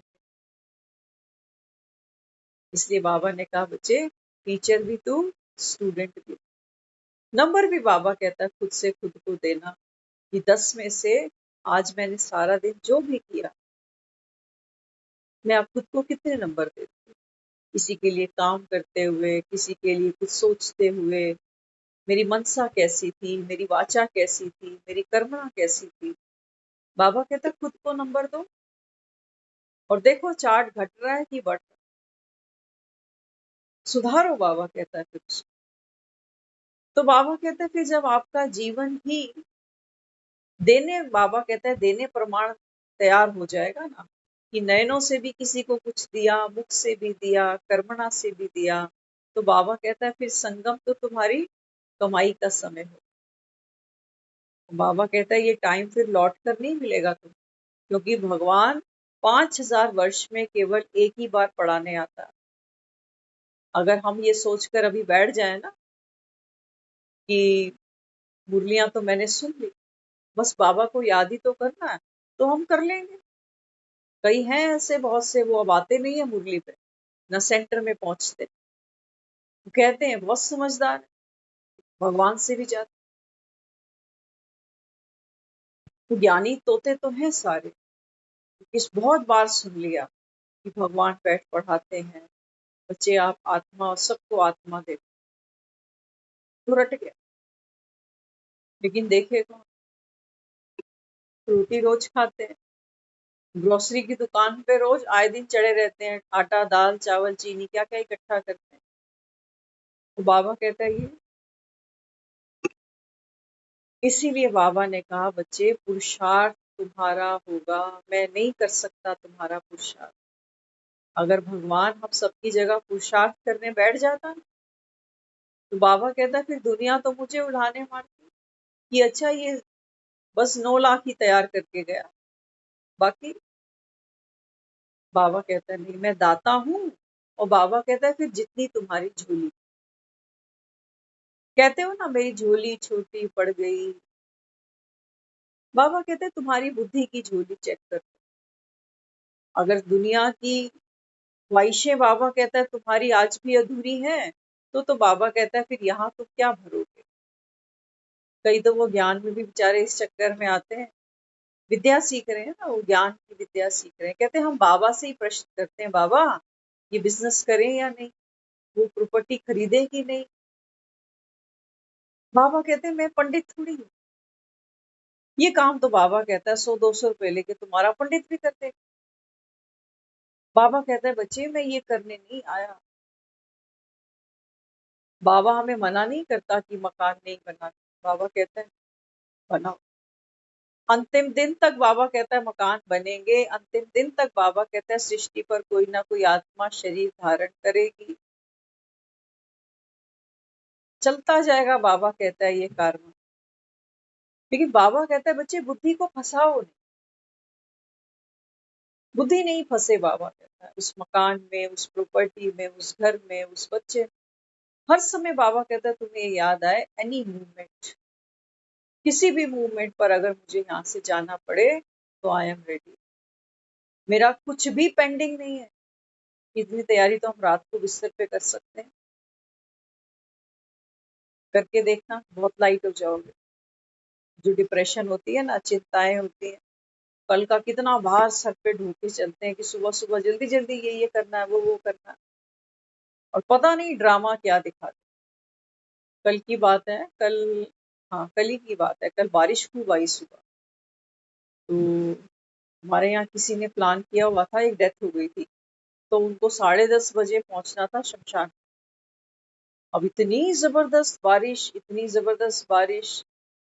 इसलिए बाबा ने कहा बच्चे टीचर भी तू, स्टूडेंट भी। नंबर भी बाबा कहता है खुद से खुद को देना कि 10 में से आज मैंने सारा दिन जो भी किया, मैं आप खुद को कितने नंबर देती हूँ। किसी के लिए काम करते हुए, किसी के लिए कुछ सोचते हुए, मेरी मनसा कैसी थी, मेरी वाचा कैसी थी, मेरी कर्मणा कैसी थी। बाबा कहता है खुद को नंबर दो और देखो चार्ट घट रहा है कि बढ़ रहा है, सुधारो। बाबा कहता है फिर उसको। तो बाबा कहता है फिर जब आपका जीवन ही देने, बाबा कहता है देने प्रमाण तैयार हो जाएगा ना, कि नयनों से भी किसी को कुछ दिया, मुख से भी दिया, कर्मणा से भी दिया, तो बाबा कहता है फिर संगम तो तुम्हारी कमाई का समय हो। बाबा कहता है ये टाइम फिर लौट कर नहीं मिलेगा तुम, क्योंकि भगवान 5000 वर्ष में केवल एक ही बार पढ़ाने आता है। अगर हम ये सोचकर अभी बैठ जाए ना कि मुरलियां तो मैंने सुन ली, बस बाबा को याद ही तो करना है, तो हम कर लेंगे। कई हैं ऐसे बहुत से, वो अब आते नहीं है मुरली पे, न सेंटर में पहुंचते। वो कहते हैं बहुत समझदार है, भगवान से भी ज्यादा। तो ज्ञानी तोते तो हैं सारे। इस बहुत बार सुन लिया कि भगवान बैठ पढ़ाते हैं, बच्चे आप आत्मा और सबको आत्मा देखो, तो रट गया। लेकिन देखे कौन, रोटी रोज खाते हैं, ग्रोसरी की दुकान पे रोज आए दिन चढ़े रहते हैं, आटा दाल चावल चीनी क्या क्या इकट्ठा करते हैं। तो बाबा कहता है ये, इसीलिए बाबा ने कहा बच्चे पुरुषार्थ तुम्हारा होगा, मैं नहीं कर सकता तुम्हारा पुरुषार्थ। अगर भगवान हम सबकी जगह पुरुषार्थ करने बैठ जाता ना, तो बाबा कहता फिर दुनिया तो मुझे उल्हाने मारती कि अच्छा ये बस 9 लाख ही तैयार करके गया, बाकी। बाबा कहता है नहीं, मैं दाता हूँ। और बाबा कहता है फिर जितनी तुम्हारी झोली, कहते हो ना मेरी झोली छोटी पड़ गई, बाबा कहते हैं तुम्हारी बुद्धि की झोली चेक कर। अगर दुनिया की ख्वाहिशें बाबा कहता है तुम्हारी आज भी अधूरी है, तो बाबा कहता है फिर यहाँ तुम क्या भरोगे। कई तो वो ज्ञान में भी बेचारे इस चक्कर में आते हैं, विद्या सीख रहे हैं ना, वो ज्ञान की विद्या सीख रहे हैं, कहते हैं हम बाबा से ही प्रश्न करते हैं, बाबा ये बिजनेस करें या नहीं, वो प्रॉपर्टी खरीदे कि नहीं। बाबा कहते हैं मैं पंडित थोड़ी हूँ, ये काम तो बाबा कहता है 100-200 रुपए लेके तुम्हारा पंडित भी कर दे। बाबा कहता है बच्चे मैं ये करने नहीं आया। बाबा हमें मना नहीं करता कि मकान नहीं बनाना, बाबा कहता है बनाओ। अंतिम दिन तक बाबा कहता है मकान बनेंगे, अंतिम दिन तक बाबा कहता है सृष्टि पर कोई ना कोई आत्मा शरीर धारण करेगी, चलता जाएगा। बाबा कहता है ये कर्म। लेकिन बाबा कहता है बच्चे बुद्धि को फंसाओ नहीं, बुद्धि नहीं फंसे। बाबा कहता है उस मकान में, उस प्रॉपर्टी में, उस घर में, उस बच्चे, हर समय बाबा कहता है तुम्हें याद आए एनी मूवमेंट, किसी भी मूवमेंट पर अगर मुझे यहाँ से जाना पड़े तो आई एम रेडी, मेरा कुछ भी पेंडिंग नहीं है। इतनी तैयारी तो हम रात को बिस्तर पे कर सकते हैं, करके देखना बहुत लाइट हो जाओगे। जो डिप्रेशन होती है ना, चिंताएं होती हैं, कल का कितना भार सर पे ढो के चलते हैं कि सुबह सुबह जल्दी जल्दी ये करना है, वो करना है, और पता नहीं ड्रामा क्या दिखाते। कल की बात है, कल, हाँ कल ही की बात है, कल बारिश खूब आई सुबह। तो हमारे यहाँ किसी ने प्लान किया हुआ था, एक डेथ हो गई थी, तो उनको 10:30 बजे पहुंचना था शमशान। अब इतनी जबरदस्त बारिश, इतनी जबरदस्त बारिश,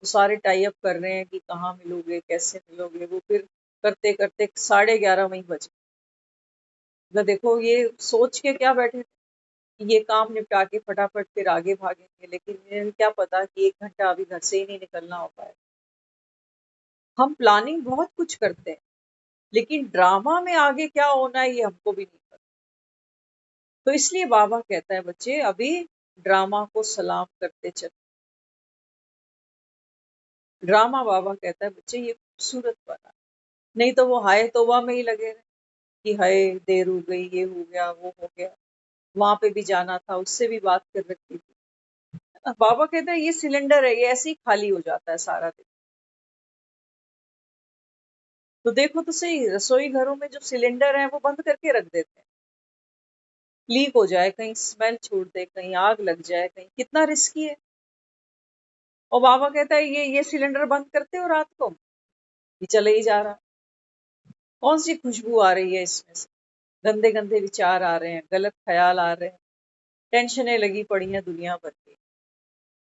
तो सारे टाई अप कर रहे हैं कि कहाँ मिलोगे, कैसे मिलोगे। वो फिर करते करते 11:30 वहीं बजे। तो देखो ये सोच के क्या बैठे थे कि ये काम निपटा के फटाफट फिर आगे भागेंगे, लेकिन इन्हें क्या पता कि 1 घंटा अभी घर से ही नहीं निकलना हो पाए। हम प्लानिंग बहुत कुछ करते हैं, लेकिन ड्रामा में आगे क्या होना है ये हमको भी नहीं पता। तो इसलिए बाबा कहता है बच्चे अभी ड्रामा को सलाम करते चलो। ड्रामा बाबा कहता है बच्चे ये खूबसूरत बना, नहीं तो वो हाय तौबा में ही लगे रहे कि हाय देर हो गई, ये हो गया, वो हो गया, वहां पे भी जाना था, उससे भी बात कर रखी थी। बाबा कहते हैं ये सिलेंडर है, ये ऐसे ही खाली हो जाता है सारा दिन। तो देखो तो सही, रसोई घरों में जो सिलेंडर है वो बंद करके रख देते हैं, लीक हो जाए, कहीं स्मेल छोड़ दे, कहीं आग लग जाए, कहीं, कितना रिस्की है। और बाबा कहता है ये सिलेंडर बंद करते हो रात को, ये चले ही जा रहा, कौन सी खुशबू आ रही है इसमें से, गंदे गंदे विचार आ रहे हैं, गलत ख्याल आ रहे हैं, टेंशनें लगी पड़ी हैं दुनिया भर की।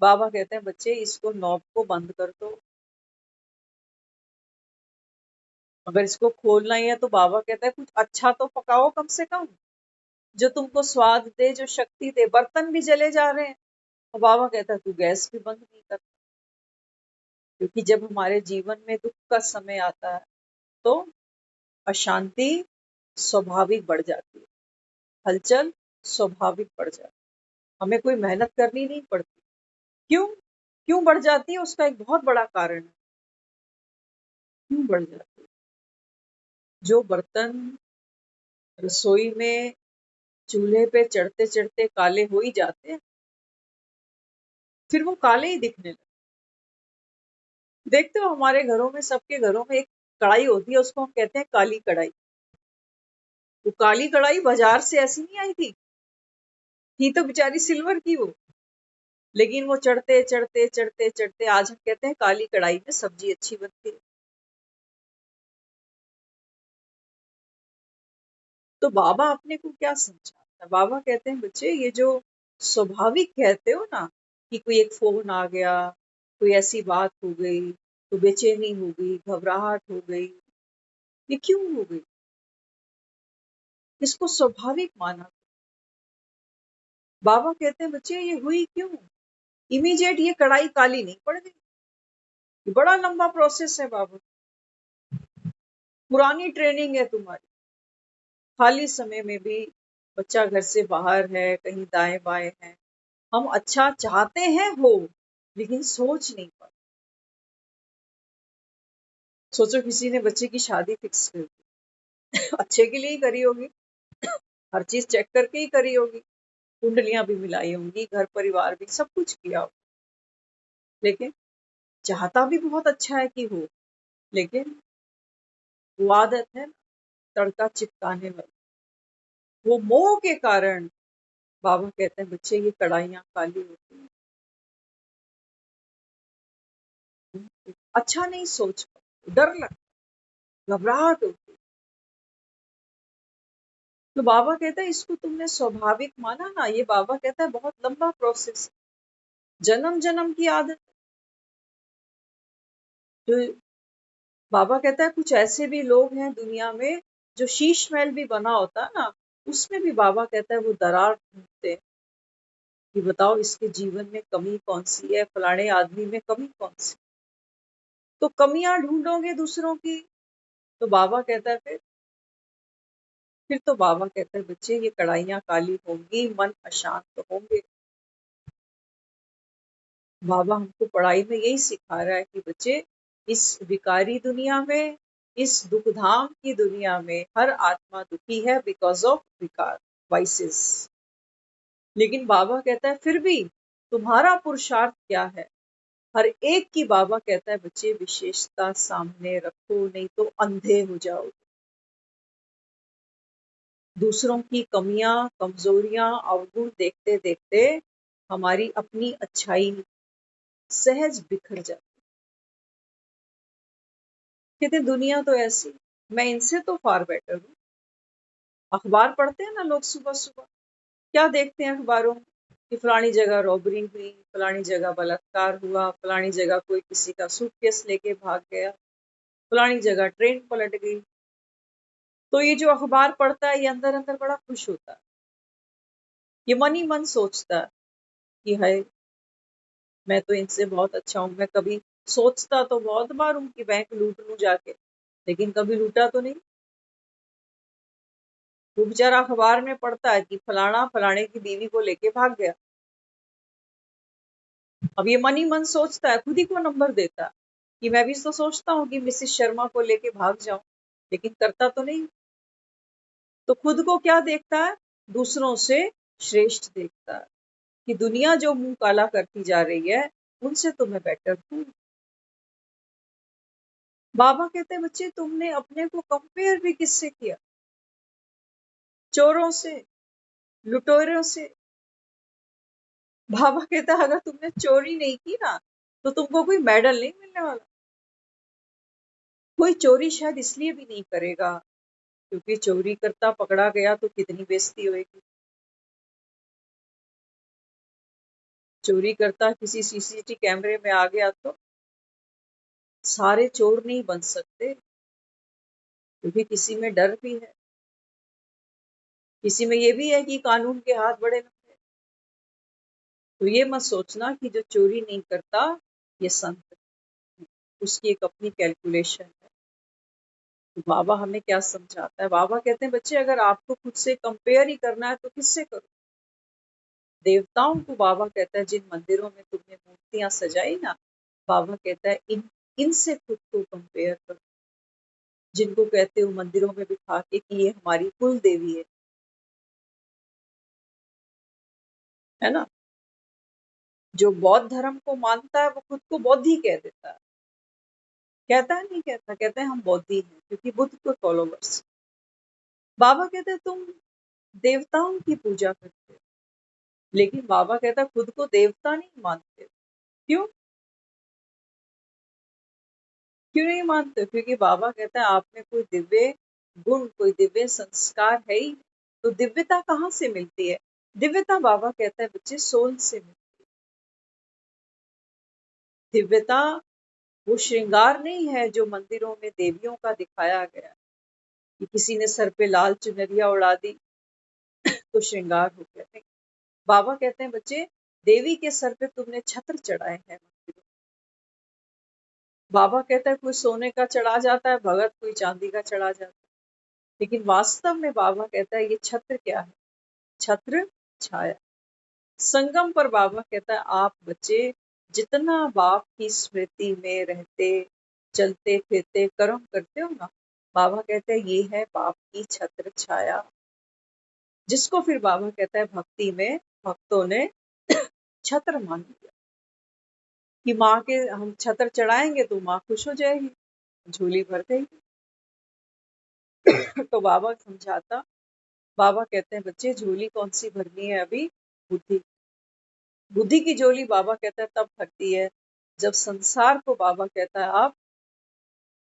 बाबा कहते हैं बच्चे इसको नॉब को बंद कर दो। अगर इसको खोलना ही है तो बाबा कहता है कुछ अच्छा तो पकाओ कम से कम, जो तुमको स्वाद दे, जो शक्ति दे। बर्तन भी जले जा रहे हैं, और बाबा कहता है तू गैस भी बंद नहीं करता। क्योंकि जब हमारे जीवन में दुख का समय आता है तो अशांति स्वाभाविक बढ़ जाती है, हलचल स्वाभाविक बढ़ जाती है, हमें कोई मेहनत करनी नहीं पड़ती। क्यों क्यों बढ़ जाती है, उसका एक बहुत बड़ा कारण है क्यों बढ़ जाती है। जो बर्तन रसोई में चूल्हे पे चढ़ते चढ़ते काले हो ही जाते हैं, फिर वो काले ही दिखने लगते। देखते हो हमारे घरों में, सबके घरों में एक कढ़ाई होती है, उसको हम कहते हैं काली कढ़ाई। वो काली कढ़ाई बाजार से ऐसी नहीं आई थी तो बेचारी सिल्वर की वो, लेकिन वो चढ़ते चढ़ते चढ़ते चढ़ते आज हम कहते हैं काली कढ़ाई में सब्जी अच्छी बनती है। तो बाबा अपने को क्या समझाता है? बाबा कहते हैं बच्चे, ये जो स्वाभाविक कहते हो ना कि कोई एक फोन आ गया, कोई ऐसी बात हो गई तो बेचैनी हो गई, घबराहट हो गई, ये क्यों हो गई? इसको स्वाभाविक माना। बाबा कहते हैं बच्चे, ये हुई क्यों? इमीडिएट ये कढ़ाई काली नहीं पड़ गई, ये बड़ा लंबा प्रोसेस है बाबा। पुरानी ट्रेनिंग है तुम्हारी। खाली समय में भी बच्चा घर से बाहर है, कहीं दाएं बाएं है, हम अच्छा चाहते हैं हो, लेकिन सोच नहीं पाते। सोचो किसी ने बच्चे की शादी फिक्स कर दी, अच्छे के लिए ही करी होगी, हर चीज चेक करके ही करी होगी, कुंडलियां भी मिलाई होंगी, घर परिवार भी सब कुछ किया होगा, लेकिन चाहता भी बहुत अच्छा है कि हो, लेकिन वो आदत है तड़का चिपकाने वाली, वो मोह के कारण बाबा कहते हैं बच्चे ये कढ़ाइयाँ काली होती हैं। अच्छा नहीं सोच पाते, डर लगता, घबराहट होती। तो बाबा कहता है इसको तुमने स्वाभाविक माना ना, ये बाबा कहता है बहुत लंबा प्रोसेस, जन्म जन्म की आदत। जो बाबा कहता है कुछ ऐसे भी लोग हैं दुनिया में जो शीश महल भी बना होता है ना, उसमें भी बाबा कहता है वो दरार ढूंढते हैं कि बताओ इसके जीवन में कमी कौन सी है, फलाने आदमी में कमी कौन सी। तो कमियां ढूंढोगे दूसरों की, तो बाबा कहता है फिर तो बाबा कहते हैं बच्चे ये कढ़ाइयाँ काली होंगी, मन अशांत तो होंगे। बाबा हमको पढ़ाई में यही सिखा रहा है कि बच्चे इस विकारी दुनिया में, इस दुखधाम की दुनिया में हर आत्मा दुखी है बिकॉज ऑफ विकार, वाइसेस। लेकिन बाबा कहता है फिर भी तुम्हारा पुरुषार्थ क्या है? हर एक की बाबा कहता है बच्चे विशेषता सामने रखो, नहीं तो अंधे हो जाओगे। दूसरों की कमियां, कमजोरियां, अवगुण देखते देखते हमारी अपनी अच्छाई सहज बिखर जाती। कहते दुनिया तो ऐसी, मैं इनसे तो फार बेटर हूँ। अखबार पढ़ते हैं ना लोग सुबह सुबह, क्या देखते हैं अखबारों में कि फलानी जगह रॉबरी हुई, फलानी जगह बलात्कार हुआ, फलानी जगह कोई किसी का सूटकेस लेके भाग गया, फलानी जगह ट्रेन पलट गई। तो ये जो अखबार पढ़ता है ये अंदर अंदर बड़ा खुश होता है, ये मन ही मन सोचता है कि है मैं तो इनसे बहुत अच्छा हूँ। मैं कभी सोचता तो बहुत बार हूँ कि बैंक लूट लूं जाके, लेकिन कभी लूटा तो नहीं। वो बेचारा अखबार में पढ़ता है कि फलाना फलाने की बीवी को लेके भाग गया। अब ये मन ही मन सोचता है, खुद ही को नंबर देता है कि मैं भी तो सोचता हूँ कि मिसेस शर्मा को लेके भाग जाऊं, लेकिन करता तो नहीं। तो खुद को क्या देखता है? दूसरों से श्रेष्ठ देखता है कि दुनिया जो मुंह काला करती जा रही है उनसे तो मैं बेटर हूँ। बाबा कहते हैं बच्चे तुमने अपने को कंपेयर भी किससे किया? चोरों से, लुटेरों से। बाबा कहता है अगर तुमने चोरी नहीं की ना तो तुमको कोई मेडल नहीं मिलने वाला। कोई चोरी शायद इसलिए भी नहीं करेगा क्योंकि चोरी करता पकड़ा गया तो कितनी बेइज्जती होगी। चोरी करता किसी सीसीटीवी कैमरे में आ गया तो सारे चोर नहीं बन सकते, क्योंकि किसी में डर भी है, किसी में ये भी है कि कानून के हाथ बड़े लंबे। तो ये मत सोचना कि जो चोरी नहीं करता ये संत है, उसकी एक अपनी कैलकुलेशन है। तो बाबा हमें क्या समझाता है? बाबा कहते हैं बच्चे अगर आपको खुद से कंपेयर ही करना है तो किससे करो? देवताओं को बाबा कहता है जिन मंदिरों में तुमने मूर्तियां सजाई ना, बाबा कहता है इनसे खुद को कंपेयर करो। जिनको कहते हो मंदिरों में बिठा के कि ये हमारी कुल देवी है, है ना। जो बौद्ध धर्म को मानता है वो खुद को बौद्धि कह देता है, कहता है नहीं कहता, कहते हैं हम बौद्धि हैं क्योंकि बुद्ध के फॉलोवर्स। बाबा कहते हैं तुम देवताओं की पूजा करते हो, लेकिन बाबा कहता है खुद को देवता नहीं मानते। क्यों क्यों नहीं मानते? क्योंकि बाबा कहता है आप में कोई दिव्य गुण, कोई दिव्य संस्कार है ही नहीं। तो दिव्यता कहाँ से मिलती है? दिव्यता बाबा कहता है बच्चे सोल से मिलती है। दिव्यता वो श्रृंगार नहीं है जो मंदिरों में देवियों का दिखाया गया कि किसी ने सर पे लाल चुनरिया उड़ा दी तो श्रृंगार हो गया। नहीं, बाबा कहते हैं बच्चे देवी के सर पे तुमने छत्र चढ़ाए हैं मंदिरों। बाबा कहता है कोई सोने का चढ़ा जाता है भगत, कोई चांदी का चढ़ा जाता है, लेकिन वास्तव में बाबा कहता है ये छत्र क्या है? छत्र छाया। संगम पर बाबा कहता है आप बच्चे जितना बाप की स्मृति में रहते, चलते फिरते कर्म करते हो ना, बाबा कहते हैं ये है बाप की छत्र छाया, जिसको फिर बाबा कहता है भक्ति में भक्तों ने छत्र मान लिया कि माँ के हम छत्र चढ़ाएंगे तो माँ खुश हो जाएगी, झोली भर गई। तो बाबा समझाता, बाबा कहते हैं बच्चे झोली कौन सी भरनी है अभी? बुद्धि। बुद्धि की झोली बाबा कहता है तब भरती है जब संसार को बाबा कहता है आप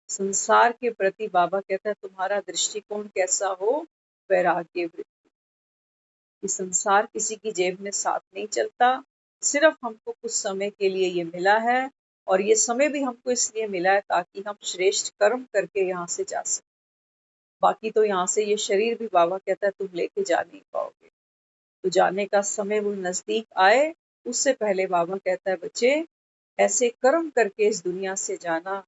संसार के प्रति बाबा कहता है तुम्हारा दृष्टिकोण कैसा हो? वैराग्य वृत्ति। कि संसार किसी की जेब में साथ नहीं चलता, सिर्फ हमको कुछ समय के लिए ये मिला है, और ये समय भी हमको इसलिए मिला है ताकि हम श्रेष्ठ कर्म करके यहाँ से जा सकें। बाकी तो यहाँ से ये शरीर भी बाबा कहता है तुम लेके जा नहीं पाओगे। तो जाने का समय वो नजदीक आए उससे पहले बाबा कहता है बच्चे ऐसे कर्म करके इस दुनिया से जाना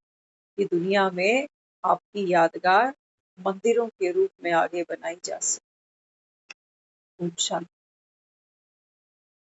कि दुनिया में आपकी यादगार मंदिरों के रूप में आगे बनाई जा सके। ओम शांति।